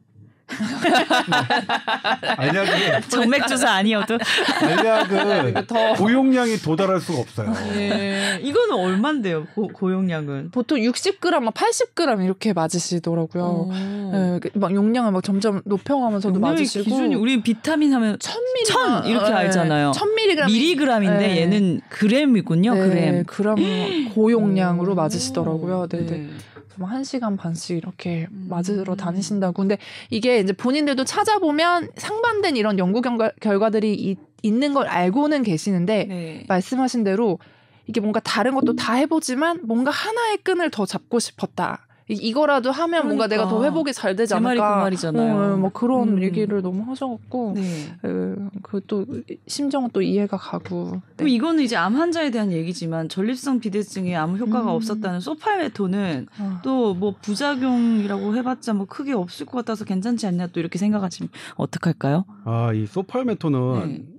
알약은 정맥 주사 아니어도 알약은 고용량이 도달할 수가 없어요. 예. 이거는 얼마인데요? 고용량은 보통 60g, 막 80g 이렇게 맞으시더라고요. 네, 막 용량을 막 점점 높여가면서도 맞으시고. 기준이 우리 비타민 하면 1000 이렇게 알잖아요. 1000mg 미리그램인데 네. 얘는 그램이군요. 네, 그램 고용량으로 맞으시더라고요. 네네. 1시간 반씩 이렇게 맞으러 다니신다고. 근데 이게 이제 본인들도 찾아보면 상반된 이런 연구 결과들이 있는 걸 알고는 계시는데 네. 말씀하신 대로 이게 뭔가 다른 것도 다 해보지만 뭔가 하나의 끈을 더 잡고 싶었다. 이거라도 하면 그러니까. 뭔가 내가 더 회복이 잘 되지 않을까. 제 말이 그 말이잖아요. 뭐 그런 얘기를 너무 하셔갖고 네. 그또 심정은 또 이해가 가고. 그럼 네. 이거는 이제 암 환자에 대한 얘기지만 전립선 비대증에 아무 효과가 없었다는 소팔메토는 또 뭐 부작용이라고 해봤자 뭐 크게 없을 것 같아서 괜찮지 않냐 또 이렇게 생각하시면 어떡할까요? 이 소팔메토는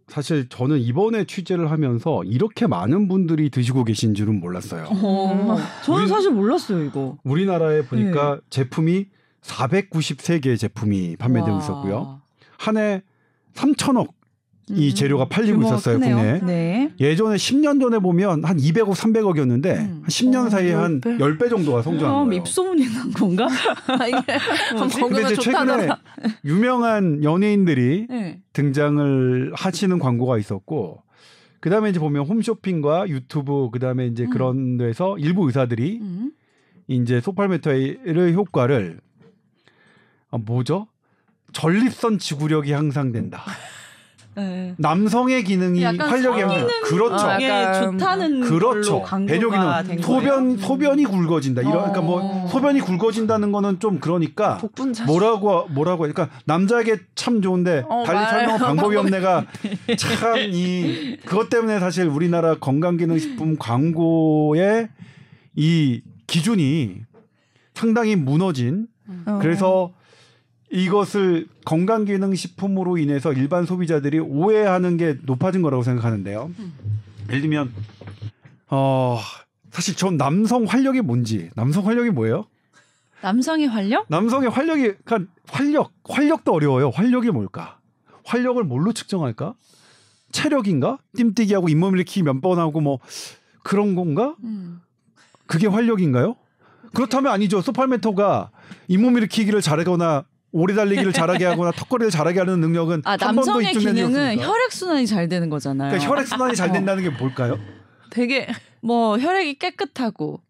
사실 저는 이번에 취재를 하면서 이렇게 많은 분들이 드시고 계신 줄은 몰랐어요. 저는 사실 몰랐어요, 이거. 우리나라에 보니까 제품이 493개의 제품이 판매되고 있었고요. 한 해 3천억 이 재료가 팔리고 있었어요, 국내에. 네. 예전에 10년 전에 보면 한 200억, 300억이었는데 한 10년 사이에 한 10배 정도가 성장한 거예요. 입소문이 난 건가? 근데 이제 최근에 유명한 연예인들이 등장을 하시는 광고가 있었고 그다음에 이제 보면 홈쇼핑과 유튜브 그다음에 이제 그런 데서 일부 의사들이 이제 소팔메토의 효과를 뭐죠? 전립선 지구력이 향상된다. 네. 남성의 기능이 활력이 향상. 그렇죠. 좋다는 그렇죠. 배뇨 기능. 소변이 굵어진다. 이런 그러니까 뭐 소변이 굵어진다는 거는 좀 그러니까 뭐라고 그러니까 남자에게 참 좋은데 달리 설명할 방법이 없네가 참 그것 때문에 사실 우리나라 건강기능식품 광고의 이 기준이 상당히 무너진 그래서 이것을 건강기능식품으로 인해서 일반 소비자들이 오해하는 게 높아진 거라고 생각하는데요. 예를 들면 사실 전 남성 활력이 뭔지 남성 활력이 뭐예요? 남성의 활력? 남성의 활력이 그러니까 활력도 어려워요. 활력이 뭘까? 활력을 뭘로 측정할까? 체력인가? 띰뛰기하고 잇몸 일으키기 몇 번 하고 뭐 그런 건가? 그게 활력인가요? 그렇다면 아니죠. 소팔메토가 잇몸 일으키기를 잘하거나 오래 달리기를 잘하게 하거나 턱걸이를 잘하게 하는 능력은 한 번도 입증된 적이 없습니다. 남성의 기능은 혈액순환이 잘 되는 거잖아요. 그러니까 혈액순환이 잘 된다는 게 뭘까요? 되게 뭐 혈액이 깨끗하고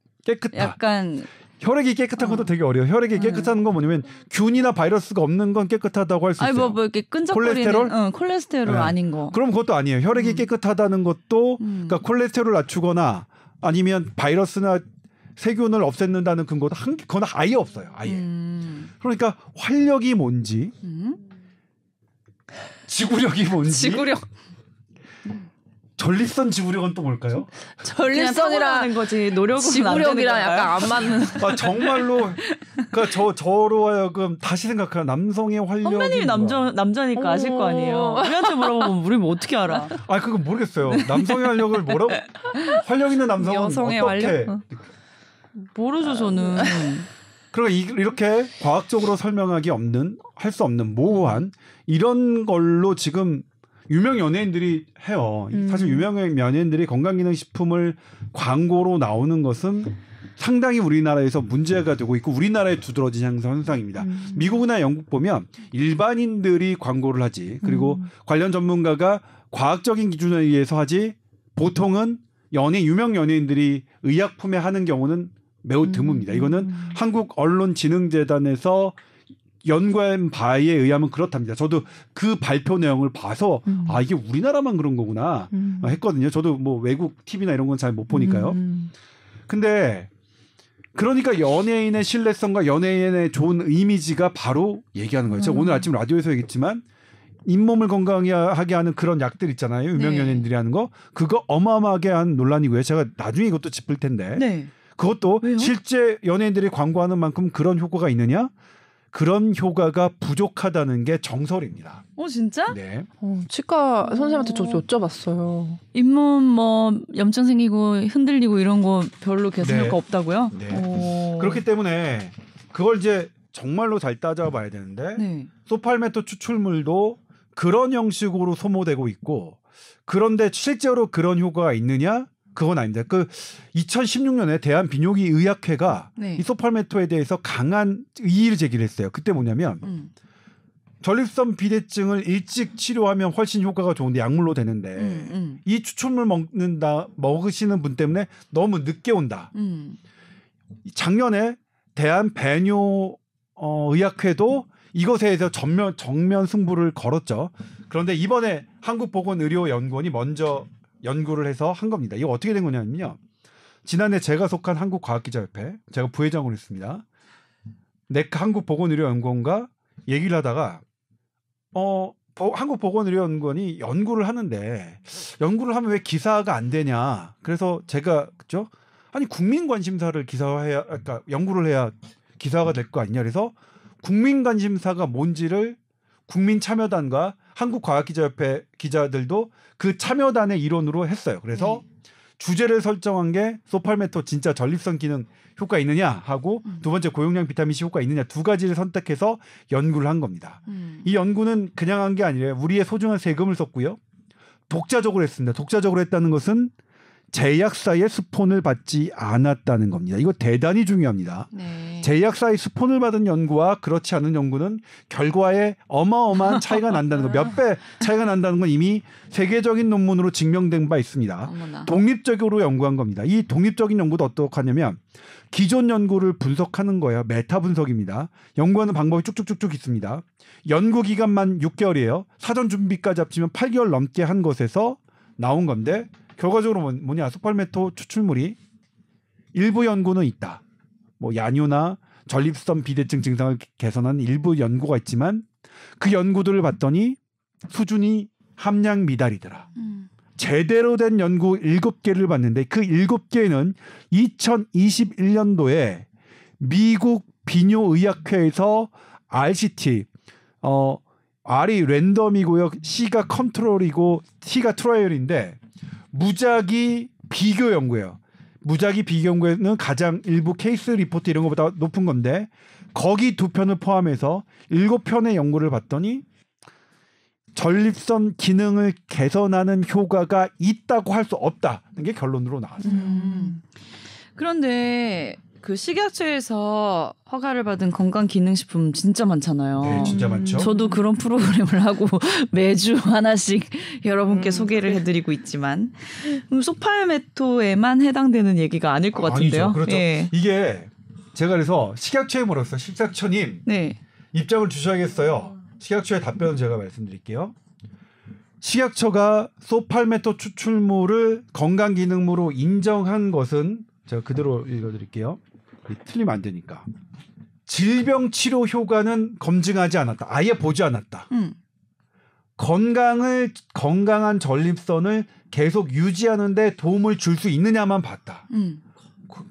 약간 혈액이 깨끗한 것도 되게 어려워요. 혈액이 깨끗한 건 뭐냐면 균이나 바이러스가 없는 건 깨끗하다고 할 수 있어요. 뭐 이렇게 끈적거리는 콜레스테롤 아닌 거. 그럼 그것도 아니에요. 혈액이 깨끗하다는 것도 그러니까 콜레스테롤 낮추거나 아니면 바이러스나 세균을 없앤다는 근거도 그건 아예 없어요. 아예. 그러니까 활력이 뭔지, 지구력이 뭔지, 지구력. 전립선 지구력은 또 뭘까요? 전립선이랑 거지 노력은 지구력이랑 약간 안 맞는. 정말로 그러니까 저로 하여금 다시 생각하면 남성의 활력이 선배님이 남자니까 아실 거 아니에요. 우리한테 물어보면 우리 뭐 어떻게 알아? 그거 모르겠어요. 남성의 활력을 뭐라고? 활력 있는 남성은 여성의 어떻게? 활력? 모르죠 저는. 그러니까 이렇게 과학적으로 설명하기 할 수 없는 모호한 이런 걸로 지금 유명 연예인들이 해요. 사실 유명 연예인들이 건강기능식품을 광고로 나오는 것은 상당히 우리나라에서 문제가 되고 있고 우리나라에 두드러진 현상입니다. 미국이나 영국 보면 일반인들이 광고를 하지 그리고 관련 전문가가 과학적인 기준에 의해서 하지 보통은 유명 연예인들이 의약품에 하는 경우는 매우 드뭅니다. 이거는 한국언론진흥재단에서 연구한 바에 의하면 그렇답니다. 저도 그 발표 내용을 봐서 이게 우리나라만 그런 거구나 했거든요. 저도 뭐 외국 TV나 이런 건 잘 못 보니까요. 근데 그러니까 연예인의 신뢰성과 연예인의 좋은 이미지가 바로 얘기하는 거예요. 제가 오늘 아침 라디오에서 얘기했지만 잇몸을 건강하게 하는 그런 약들 있잖아요. 유명 연예인들이 하는 거. 그거 어마어마하게 한 논란이고요. 제가 나중에 이것도 짚을 텐데. 네. 그것도 왜요? 실제 연예인들이 광고하는 만큼 그런 효과가 있느냐? 그런 효과가 부족하다는 게 정설입니다. 진짜? 네. 치과 선생님한테 저 여쭤봤어요. 잇몸 뭐 염증 생기고 흔들리고 이런 거 별로 개선 효과 없다고요? 네. 그렇기 때문에 그걸 이제 정말로 잘 따져봐야 되는데 소팔메토 추출물도 그런 형식으로 소모되고 있고 그런데 실제로 그런 효과가 있느냐? 그건 아닙니다. 그 2016년에 대한비뇨기의학회가 이 소팔메토에 대해서 강한 이의를 제기를 했어요. 그때 뭐냐면 전립선 비대증을 일찍 치료하면 훨씬 효과가 좋은데 약물로 되는데 이 추출물 먹으시는 분 때문에 너무 늦게 온다. 작년에 대한배뇨의학회도 이것에 대해서 정면 승부를 걸었죠. 그런데 이번에 한국보건의료연구원이 먼저 연구를 해서 한 겁니다. 이거 어떻게 된 거냐면요. 지난해 제가 속한 한국과학기자협회, 제가 부회장으로 했습니다. 한국보건의료연구원과 얘기를 하다가 한국보건의료연구원이 연구를 하는데 연구를 하면 왜 기사가 안 되냐. 그래서 제가 그죠? 아니 국민관심사를 기사화해야, 그러니까 연구를 해야 기사가 될 거 아니냐. 그래서 국민관심사가 뭔지를 국민참여단과 한국과학기자협회 기자들도 그 참여단의 일원으로 했어요. 그래서 주제를 설정한 게 소팔메토 진짜 전립선 기능 효과 있느냐 하고 두 번째 고용량 비타민C 효과 있느냐 두 가지를 선택해서 연구를 한 겁니다. 이 연구는 그냥 한 게 아니라 우리의 소중한 세금을 썼고요. 독자적으로 했습니다. 독자적으로 했다는 것은 제약사의 스폰을 받지 않았다는 겁니다. 이거 대단히 중요합니다. 제약사의 스폰을 받은 연구와 그렇지 않은 연구는 결과에 어마어마한 차이가 난다는 거, 몇 배 차이가 난다는 건 이미 세계적인 논문으로 증명된 바 있습니다. 어머나. 독립적으로 연구한 겁니다. 이 독립적인 연구도 어떡하냐면 기존 연구를 분석하는 거예요. 메타 분석입니다. 연구하는 방법이 쭉쭉쭉쭉 있습니다. 연구 기간만 6개월이에요. 사전 준비까지 합치면 8개월 넘게 한 것에서 나온 건데 결과적으로 뭐냐, 소팔메토 추출물이 일부 연구는 있다. 뭐 야뇨나 전립선 비대증 증상을 개선하는 일부 연구가 있지만 그 연구들을 봤더니 수준이 함량 미달이더라. 제대로 된 연구 7개를 봤는데 그 7개는 2021년도에 미국 비뇨의학회에서 RCT, R이 랜덤이고요, C가 컨트롤이고 T가 트라이얼인데 무작위 비교 연구예요. 무작위 비교 연구에는 가장 일부 케이스 리포트 이런 것보다 높은 건데 거기 2편을 포함해서 7편의 연구를 봤더니 전립선 기능을 개선하는 효과가 있다고 할 수 없다는 게 결론으로 나왔어요. 그런데 그 식약처에서 허가를 받은 건강기능식품 진짜 많잖아요. 네, 진짜 많죠. 저도 그런 프로그램을 하고 매주 하나씩 여러분께 소개를 해드리고 있지만 소팔메토에만 해당되는 얘기가 아닐 것 같은데요. 아니죠. 그렇죠. 예. 이게 제가 그래서 식약처에 물었어요. 식약처님 입장을 주셔야겠어요. 식약처의 답변은 제가 말씀드릴게요. 식약처가 소팔메토 추출물을 건강기능으로 인정한 것은 제가 그대로 읽어드릴게요. 틀리면 안 되니까. 질병 치료 효과는 검증하지 않았다. 아예 보지 않았다. 건강한 전립선을 계속 유지하는 데 도움을 줄 수 있느냐만 봤다.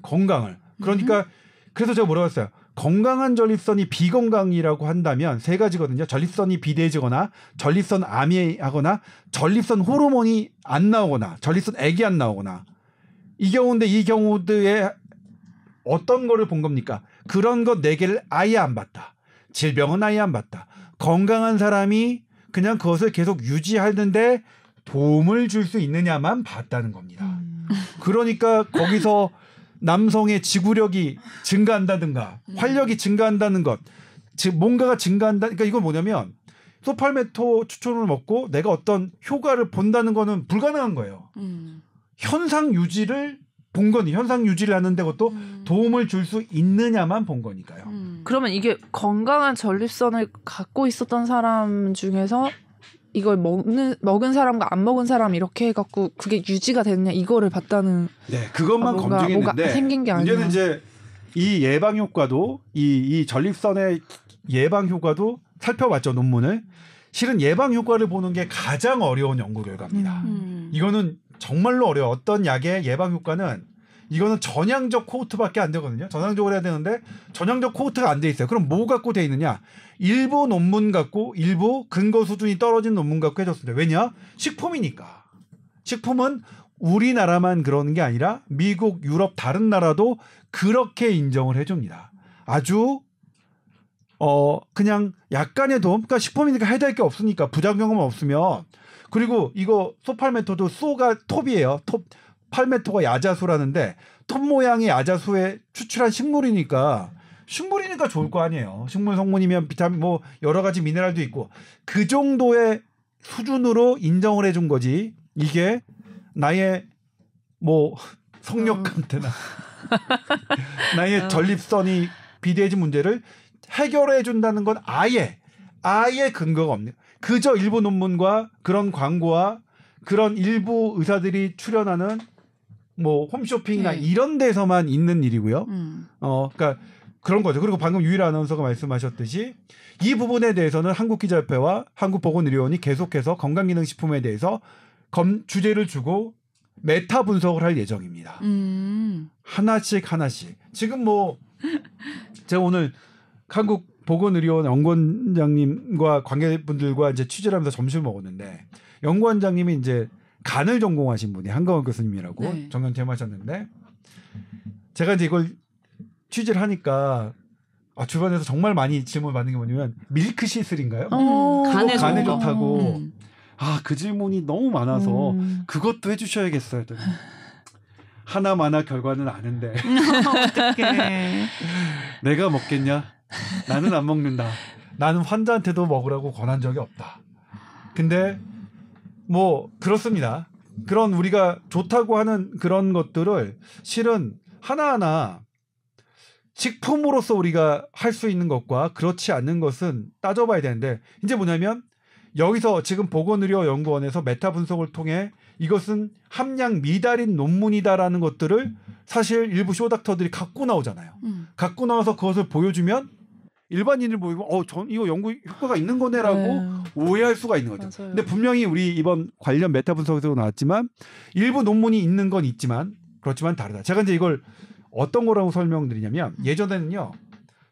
건강을. 그러니까 그래서 제가 뭐라고 했어요. 건강한 전립선이 비건강이라고 한다면 세 가지거든요. 전립선이 비대해지거나 전립선 암이 하거나 전립선 호르몬이 안 나오거나 전립선 액이 안 나오거나 이 경우들에 어떤 거를 본 겁니까? 그런 것 4개를 아예 안 봤다. 질병은 아예 안 봤다. 건강한 사람이 그냥 그것을 계속 유지하는데 도움을 줄 수 있느냐만 봤다는 겁니다. 그러니까 거기서 남성의 지구력이 증가한다든가 활력이 증가한다는 것, 즉 뭔가가 증가한다. 그러니까 이건 뭐냐면 소팔메토 추출물을 먹고 내가 어떤 효과를 본다는 거는 불가능한 거예요. 현상 유지를 본 거니 현상 유지를 하는데 그것도 도움을 줄 수 있느냐만 본 거니까요. 그러면 이게 건강한 전립선을 갖고 있었던 사람 중에서 이걸 먹은 사람과 안 먹은 사람 이렇게 해갖고 그게 유지가 됐냐 이거를 봤다는. 네, 그것만 검증했는데 생긴 게 아니라. 문제는 이제 이 예방 효과도 이 전립선의 예방 효과도 살펴봤죠, 논문을. 실은 예방 효과를 보는 게 가장 어려운 연구 결과입니다. 이거는 정말로 어려워. 어떤 약의 예방 효과는 이거는 전향적 코호트밖에 안 되거든요. 전향적으로 해야 되는데 전향적 코호트가 안 돼 있어요. 그럼 뭐 갖고 돼 있느냐? 일부 논문 갖고 일부 근거 수준이 떨어진 논문 갖고 해줬습니다. 왜냐? 식품이니까. 식품은 우리나라만 그러는 게 아니라 미국, 유럽 다른 나라도 그렇게 인정을 해줍니다. 아주 그냥 약간의 도움, 그러니까 식품이니까 해야 될 게 없으니까 부작용은 없으면 그리고 이거 소팔메토도 소가 톱이에요. 팔메토가 야자수라는데 톱 모양의 야자수에 추출한 식물이니까 좋을 거 아니에요. 식물 성분이면 비타민 뭐 여러 가지 미네랄도 있고 그 정도의 수준으로 인정을 해준 거지. 이게 나의 뭐 성욕감퇴나 나의 전립선이 비대해진 문제를 해결해 준다는 건 아예 근거가 없네요. 그저 일부 논문과 그런 광고와 그런 일부 의사들이 출연하는 뭐 홈쇼핑이나 이런 데서만 있는 일이고요. 그러니까 그런 거죠. 그리고 방금 유일한 아나운서가 말씀하셨듯이 이 부분에 대해서는 한국기자협회와 한국보건의료원이 계속해서 건강기능식품에 대해서 주제를 주고 메타 분석을 할 예정입니다. 하나씩. 지금 뭐 제가 오늘 한국보건의료원 연구원장님과 관계분들과 이제 취재를 하면서 점심을 먹었는데 연구원장님이 이제 간을 전공하신 분이 한강원 교수님이라고 네. 정년퇴임 하셨는데 제가 이제 이걸 취재를 하니까 주변에서 정말 많이 질문을 받는 게 뭐냐면 밀크시슬인가요? 간에 좋다고. 그 질문이 너무 많아서 그것도 해주셔야겠어요. 했더니 하나마나 결과는 아는데 어떡해. 내가 먹겠냐? 나는 안 먹는다. 나는 환자한테도 먹으라고 권한 적이 없다. 근데 뭐 그렇습니다. 그런 우리가 좋다고 하는 그런 것들을 실은 하나하나 식품으로서 우리가 할 수 있는 것과 그렇지 않는 것은 따져봐야 되는데 이제 뭐냐면 여기서 지금 보건의료연구원에서 메타 분석을 통해 이것은 함량 미달인 논문이다라는 것들을 사실 일부 쇼닥터들이 갖고 나오잖아요. 갖고 나와서 그것을 보여주면 일반인을 보이고 전 이거 연구 효과가 있는 거네라고 오해할 수가 있는 거죠. 맞아요. 근데 분명히 우리 이번 관련 메타 분석에서 나왔지만 일부 논문이 있는 건 있지만 그렇지만 다르다. 제가 이제 이걸 어떤 거라고 설명드리냐면 예전에는요.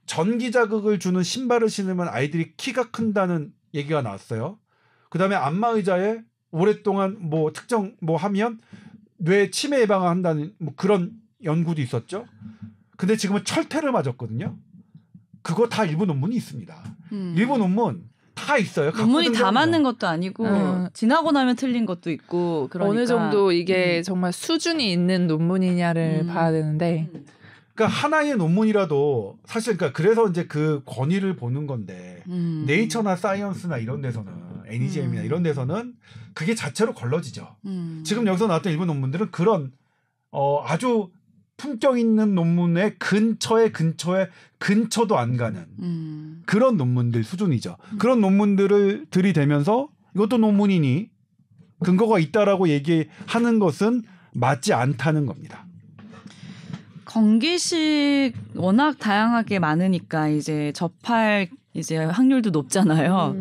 전기 자극을 주는 신발을 신으면 아이들이 키가 큰다는 얘기가 나왔어요. 그다음에 안마 의자에 오랫동안 뭐 특정 뭐 하면 뇌 치매 예방을 한다는 뭐 그런 연구도 있었죠. 근데 지금은 철퇴를 맞았거든요. 그거 다 일부 논문이 있습니다. 일부 논문 다 있어요. 논문이 다 맞는 것도 아니고 지나고 나면 틀린 것도 있고 그러니까. 어느 정도 이게 정말 수준이 있는 논문이냐를 봐야 되는데 그러니까 하나의 논문이라도 사실 그러니까 그래서 이제 그 권위를 보는 건데 네이처나 사이언스나 이런 데서는 NEJM이나 이런 데서는 그게 자체로 걸러지죠. 지금 여기서 나왔던 일부 논문들은 그런 아주 품격 있는 논문의 근처도 안 가는 그런 논문들 수준이죠. 그런 논문들을 들이대면서 이것도 논문이니 근거가 있다라고 얘기하는 것은 맞지 않다는 겁니다. 건기식 워낙 다양하게 많으니까 이제 접할 확률도 높잖아요.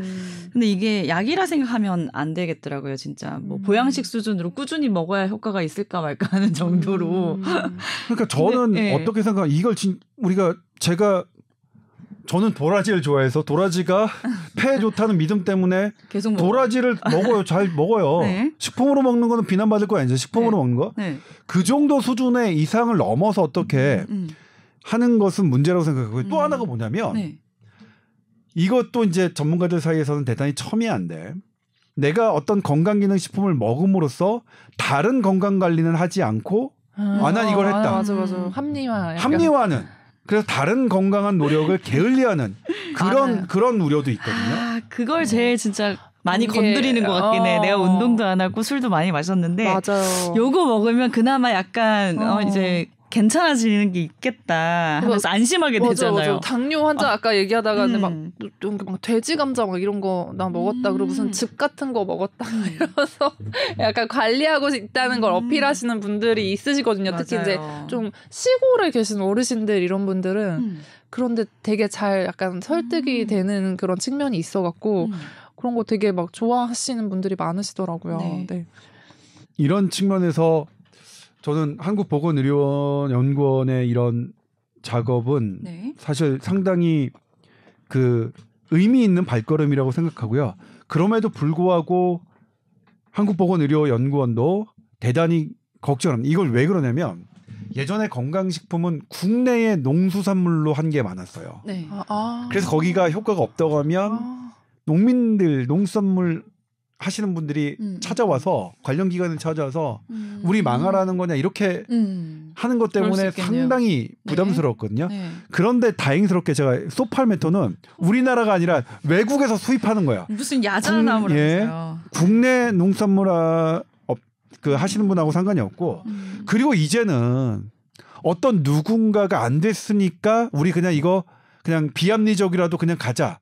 근데 이게 약이라 생각하면 안 되겠더라고요, 진짜. 뭐 보양식 수준으로 꾸준히 먹어야 효과가 있을까 말까 하는 정도로. 그러니까 저는 근데, 어떻게 생각하면 이걸 저는 도라지를 좋아해서 도라지가 폐에 좋다는 믿음 때문에 계속 도라지를 먹어요. 잘 먹어요. 네. 식품으로 먹는 거는 비난받을 거 아니죠. 식품으로 먹는 거. 네. 그 정도 수준의 이상을 넘어서 어떻게 하는 것은 문제라고 생각하고 또 하나가 뭐냐면 이것도 이제 전문가들 사이에서는 대단히 첨예한데 내가 어떤 건강기능식품을 먹음으로써 다른 건강관리는 하지 않고 난 이걸 했다. 맞아. 합리화는 그래서 다른 건강한 노력을 게을리하는 그런 우려도 있거든요. 그걸 제일 진짜 많이 건드리는 것 같긴 해. 내가 운동도 안 하고 술도 많이 마셨는데 맞아요. 요거 먹으면 그나마 약간 이제 괜찮아지는 게 있겠다 하면서 안심하게 되잖아요. 맞아. 당뇨 환자 아까 얘기하다가 막 돼지 감자 막 이런 거 나 먹었다. 그리고 무슨 즙 같은 거 먹었다. 이러면서 약간 관리하고 있다는 걸 어필하시는 분들이 있으시거든요. 맞아요. 특히 이제 좀 시골에 계신 어르신들 이런 분들은 그런데 되게 잘 약간 설득이 되는 그런 측면이 있어갖고 그런 거 되게 막 좋아하시는 분들이 많으시더라고요. 네. 이런 측면에서 저는 한국보건의료원 연구원의 이런 작업은 사실 상당히 그 의미 있는 발걸음이라고 생각하고요. 그럼에도 불구하고 한국보건의료연구원도 대단히 걱정합니다. 이걸 왜 그러냐면 예전에 건강식품은 국내의 농수산물로 한 게 많았어요. 네. 그래서 거기가 효과가 없다고 하면 농민들 농수산물 하시는 분들이 찾아와서 관련 기관을 찾아와서 우리 망하라는 거냐 이렇게 하는 것 때문에 상당히 부담스러웠거든요. 네. 그런데 다행스럽게 제가 소팔메토는 우리나라가 아니라 외국에서 수입하는 거야. 무슨 야자나무라면서요. 국내 농산물 하시는 분하고 상관이 없고 그리고 이제는 어떤 누군가가 안 됐으니까 우리 그냥 이거 그냥 비합리적이라도 그냥 가자.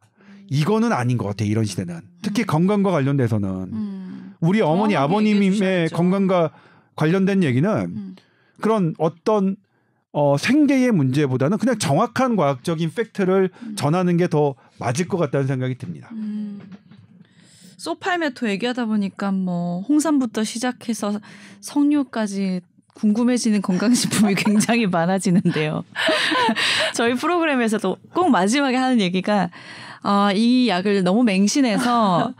이거는 아닌 것 같아. 이런 시대는. 특히 건강과 관련돼서는 우리 어머니 아버님의 건강과 관련된 얘기는 그런 어떤 생계의 문제보다는 그냥 정확한 과학적인 팩트를 전하는 게 더 맞을 것 같다는 생각이 듭니다. 소팔메토 얘기하다 보니까 뭐 홍삼부터 시작해서 석류까지 궁금해지는 건강식품이 굉장히 많아지는데요. 저희 프로그램에서도 꼭 마지막에 하는 얘기가 이 약을 너무 맹신해서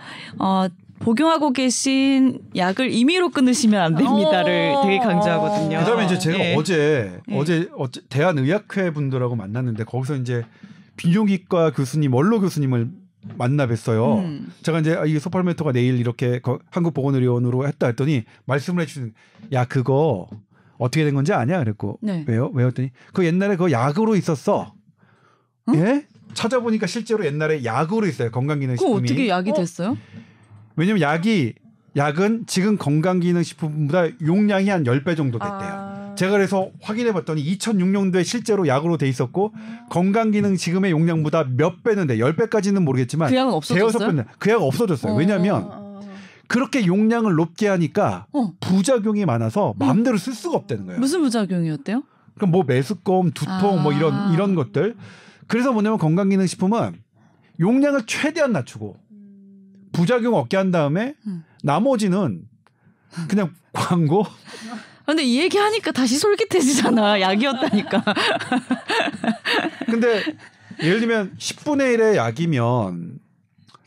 복용하고 계신 약을 임의로 끊으시면 안 됩니다를 되게 강조하거든요. 그다음에 이제 제가 어제 대한의학회 분들하고 만났는데 거기서 이제 비뇨기과 교수님 원로 교수님을 만나 뵀어요. 제가 이제 이 소팔메토가 내일 이렇게 한국보건의료원으로 했다 했더니 말씀을 해주신 야 그거 어떻게 된 건지 아냐 그랬고 네. 왜요? 했더니 그 옛날에 그 약으로 있었어. 예? 찾아보니까 실제로 옛날에 약으로 있어요. 건강기능식품이. 그거 어떻게 약이 됐어요? 왜냐면 약은 지금 건강기능식품보다 용량이 한 10배 정도 됐대요. 제가 그래서 확인해봤더니 2006년도에 실제로 약으로 돼 있었고 건강기능 지금의 용량보다 몇 배는 돼. 10배까지는 모르겠지만 그 약은 없어졌어요? 그 약은 없어졌어요. 왜냐하면 그렇게 용량을 높게 하니까 부작용이 많아서 마음대로 쓸 수가 없다는 거예요. 무슨 부작용이었대요? 그럼 뭐 메스꺼움, 두통 뭐 이런 것들. 그래서 뭐냐면 건강기능식품은 용량을 최대한 낮추고 부작용 없게 한 다음에 나머지는 그냥 광고. 근데 이 얘기 하니까 다시 솔깃해지잖아. 약이었다니까. 근데 예를 들면 10분의 1의 약이면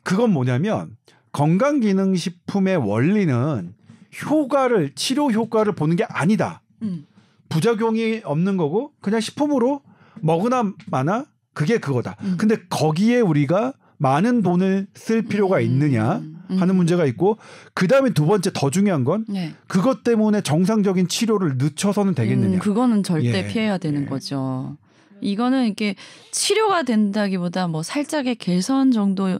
그건 뭐냐면 건강기능식품의 원리는 치료 효과를 보는 게 아니다. 부작용이 없는 거고 그냥 식품으로 먹으나 마나 그게 그거다. 근데 거기에 우리가 많은 돈을 쓸 필요가 있느냐 하는 문제가 있고 그다음에 두 번째 더 중요한 건 그것 때문에 정상적인 치료를 늦춰서는 되겠느냐. 그거는 절대 피해야 되는 거죠. 이거는 이게 치료가 된다기보다 뭐 살짝의 개선 정도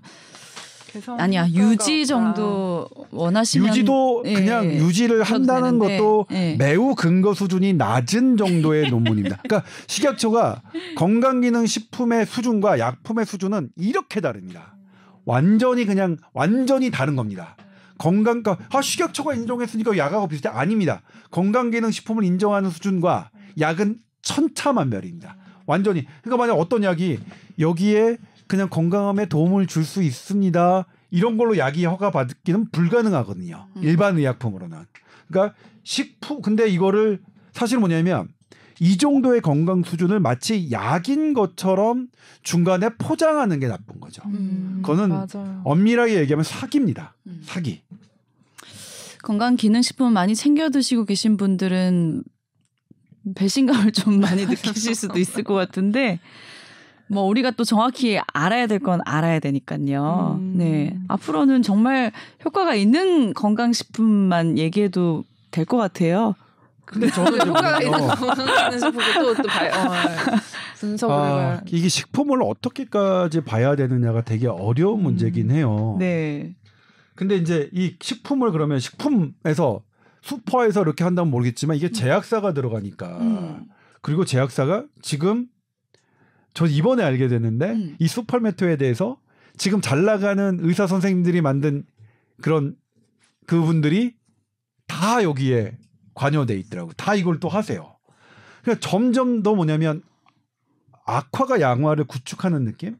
아니야 유지 정도 원하시면 유지도 그냥 유지를 한다는 것도 매우 근거 수준이 낮은 정도의 논문입니다. 그러니까 식약처가 건강기능식품의 수준과 약품의 수준은 이렇게 다릅니다. 완전히 다른 겁니다. 식약처가 인정했으니까 약하고 비슷해. 아닙니다. 건강기능식품을 인정하는 수준과 약은 천차만별입니다. 완전히. 그러니까 만약 어떤 약이 여기에 그냥 건강함에 도움을 줄 수 있습니다. 이런 걸로 약이 허가받기는 불가능하거든요. 일반 의약품으로는. 그러니까 근데 이거를 사실 뭐냐면 이 정도의 건강 수준을 마치 약인 것처럼 중간에 포장하는 게 나쁜 거죠. 그거는 맞아요. 엄밀하게 얘기하면 사기입니다. 사기. 건강기능식품 많이 챙겨 드시고 계신 분들은 배신감을 좀 많이 느끼실 수도 있을 것 같은데 뭐 우리가 또 정확히 알아야 될 건 알아야 되니까요. 네, 앞으로는 정말 효과가 있는 건강식품만 얘기해도 될 것 같아요. 근데 저는 효과가 있는 건강식품을 또 봐요. 분석을 해봐요. 이게 식품을 어떻게까지 봐야 되느냐가 되게 어려운 문제긴 해요. 네. 근데 이제 이 식품을 그러면 식품에서 슈퍼에서 이렇게 한다면 모르겠지만 이게 제약사가 들어가니까 그리고 제약사가 지금 저 이번에 알게 됐는데 이 소팔메토에 대해서 지금 잘 나가는 의사 선생님들이 만든 그런 그분들이 다 여기에 관여돼 있더라고요. 다 이걸 또 하세요. 그러니까 점점 더 뭐냐면 악화가 양화를 구축하는 느낌?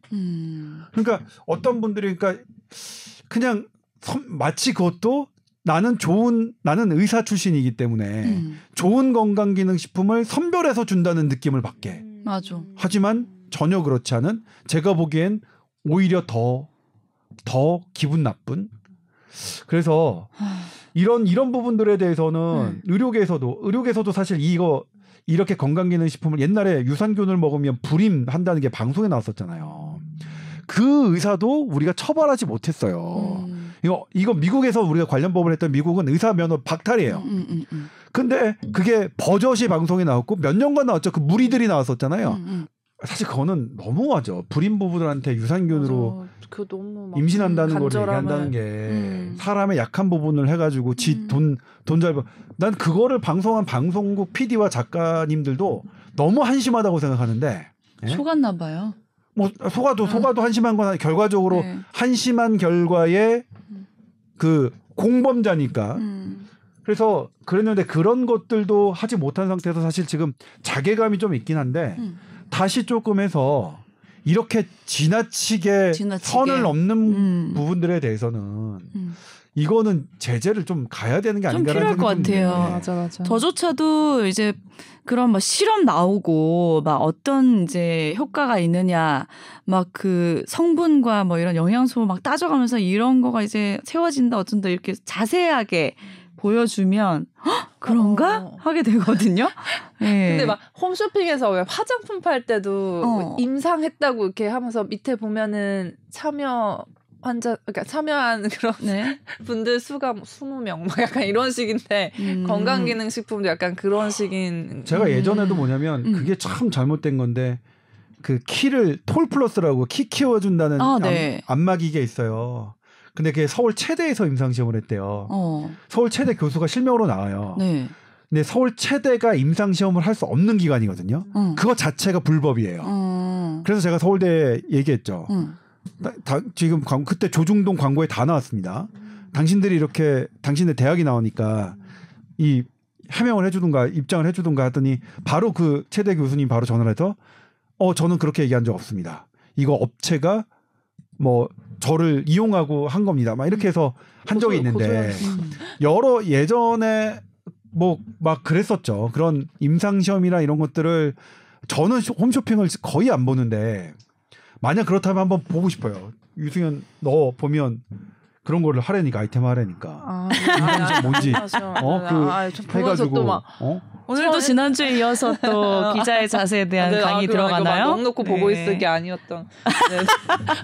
그러니까 어떤 분들이 그러니까 그냥 마치 그것도 나는 의사 출신이기 때문에 좋은 건강기능식품을 선별해서 준다는 느낌을 받게. 맞아. 하지만 전혀 그렇지 않은 제가 보기엔 오히려 더 기분 나쁜. 그래서 이런 부분들에 대해서는 의료계에서도 사실 이렇게 건강기능식품을 옛날에 유산균을 먹으면 불임한다는 게 방송에 나왔었잖아요. 그 의사도 우리가 처벌하지 못했어요. 이거 미국에서 우리가 관련법을 했던 미국은 의사 면허 박탈이에요. 근데 그게 버젓이 방송에 나왔고 몇 년간 나왔죠. 그 무리들이 나왔었잖아요. 사실 그거는 너무하죠. 불임 부부들한테 유산균으로 너무 임신한다는 걸 얘기한다는 게 사람의 약한 부분을 해가지고 지 돈 잘 벌. 난 그거를 방송한 방송국 PD와 작가님들도 너무 한심하다고 생각하는데. 속았나 봐요. 뭐 속아도 한심한 건 결과적으로 한심한 결과에 그 공범자니까. 그래서 그랬는데 그런 것들도 하지 못한 상태에서 사실 지금 자괴감이 좀 있긴 한데 다시 조금 해서 이렇게 지나치게 선을 넘는 부분들에 대해서는 이거는 제재를 좀 가야 되는 게 아닌가라는 생각이 좀 필요할 것 같아요. 맞아. 저조차도 이제 그런 뭐 실험 나오고 막 어떤 이제 효과가 있느냐 막 그 성분과 뭐 이런 영양소 막 따져가면서 이런 거가 이제 채워진다 어쩐다 이렇게 자세하게 보여주면 그런가 하게 되거든요. 네. 근데 막 홈쇼핑에서 왜 화장품 팔 때도 임상했다고 이렇게 하면서 밑에 보면은 그러니까 참여한 그런 분들 수가 20명 막 약간 이런 식인데 건강기능식품도 약간 그런 식인. 제가 예전에도 뭐냐면 그게 참 잘못된 건데 그 키를 톨플러스라고 키 키워준다는 안마기계 있어요. 근데 그게 서울 체대에서 임상시험을 했대요. 서울 체대 교수가 실명으로 나와요. 근데 서울 체대가 임상시험을 할 수 없는 기관이거든요. 그거 자체가 불법이에요. 그래서 제가 서울대에 얘기했죠. 지금 그때 조중동 광고에 다 나왔습니다. 당신들이 이렇게 당신들 대학이 나오니까 이 해명을 해주든가 입장을 해주든가 하더니 바로 그 체대 교수님 바로 전화를 해서 저는 그렇게 얘기한 적 없습니다. 이거 업체가 뭐 저를 이용하고 한 겁니다. 막 이렇게 해서 한 적이 있는데 여러 예전에 뭐 막 그랬었죠. 그런 임상시험이나 이런 것들을 저는 홈쇼핑을 거의 안 보는데 만약 그렇다면 한번 보고 싶어요. 유승현 너 보면 그런 거를 하라니까 아이템 하라니까. 뭔지 해가지고 또 막 오늘도 지난주에 이어서 또 기자의 자세에 대한 강의 들어가나요? 넉 놓고 보고 있을 게 아니었던.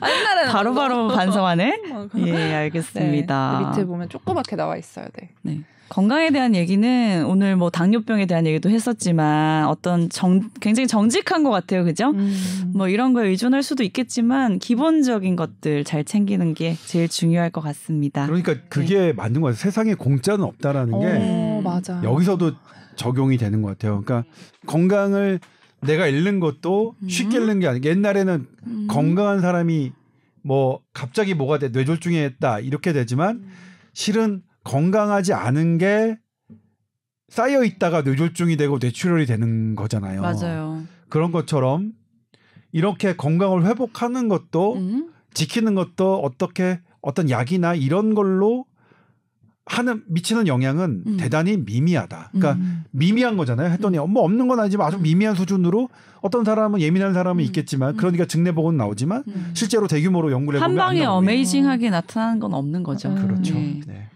옛날에는 바로바로 반성하네. 예, 알겠습니다. 밑에 보면 조그맣게 나와 있어야 돼. 네. 건강에 대한 얘기는 오늘 뭐 당뇨병에 대한 얘기도 했었지만 어떤 굉장히 정직한 것 같아요. 그죠? 뭐 이런 거에 의존할 수도 있겠지만 기본적인 것들 잘 챙기는 게 제일 중요할 것 같습니다. 그러니까 그게 맞는 것 같아요. 세상에 공짜는 없다라는 게 맞아. 여기서도 적용이 되는 것 같아요. 그러니까 건강을 내가 잃는 것도 쉽게 잃는 게 아니고 옛날에는 건강한 사람이 뭐 갑자기 뭐가 돼 뇌졸중에 했다 이렇게 되지만 실은 건강하지 않은 게 쌓여 있다가 뇌졸중이 되고 뇌출혈이 되는 거잖아요. 맞아요. 그런 것처럼 이렇게 건강을 회복하는 것도 지키는 것도 어떻게 어떤 약이나 이런 걸로 미치는 영향은 대단히 미미하다. 그러니까 미미한 거잖아요. 했더니 뭐 없는 건 아니지만 아주 미미한 수준으로 어떤 사람은 예민한 사람은 있겠지만 그러니까 증례보고는 나오지만 실제로 대규모로 연구를 해보면 한 방에 어메이징하게 나타나는 건 없는 거죠. 그렇죠. 네.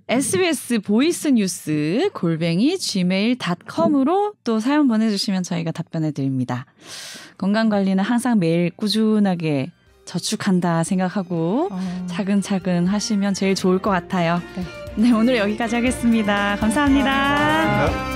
SBS 보이스 뉴스 @gmail.com으로 또 사연 보내주시면 저희가 답변해 드립니다. 건강관리는 항상 매일 꾸준하게 저축한다 생각하고 차근차근 하시면 제일 좋을 것 같아요. 네, 오늘 여기까지 하겠습니다. 감사합니다.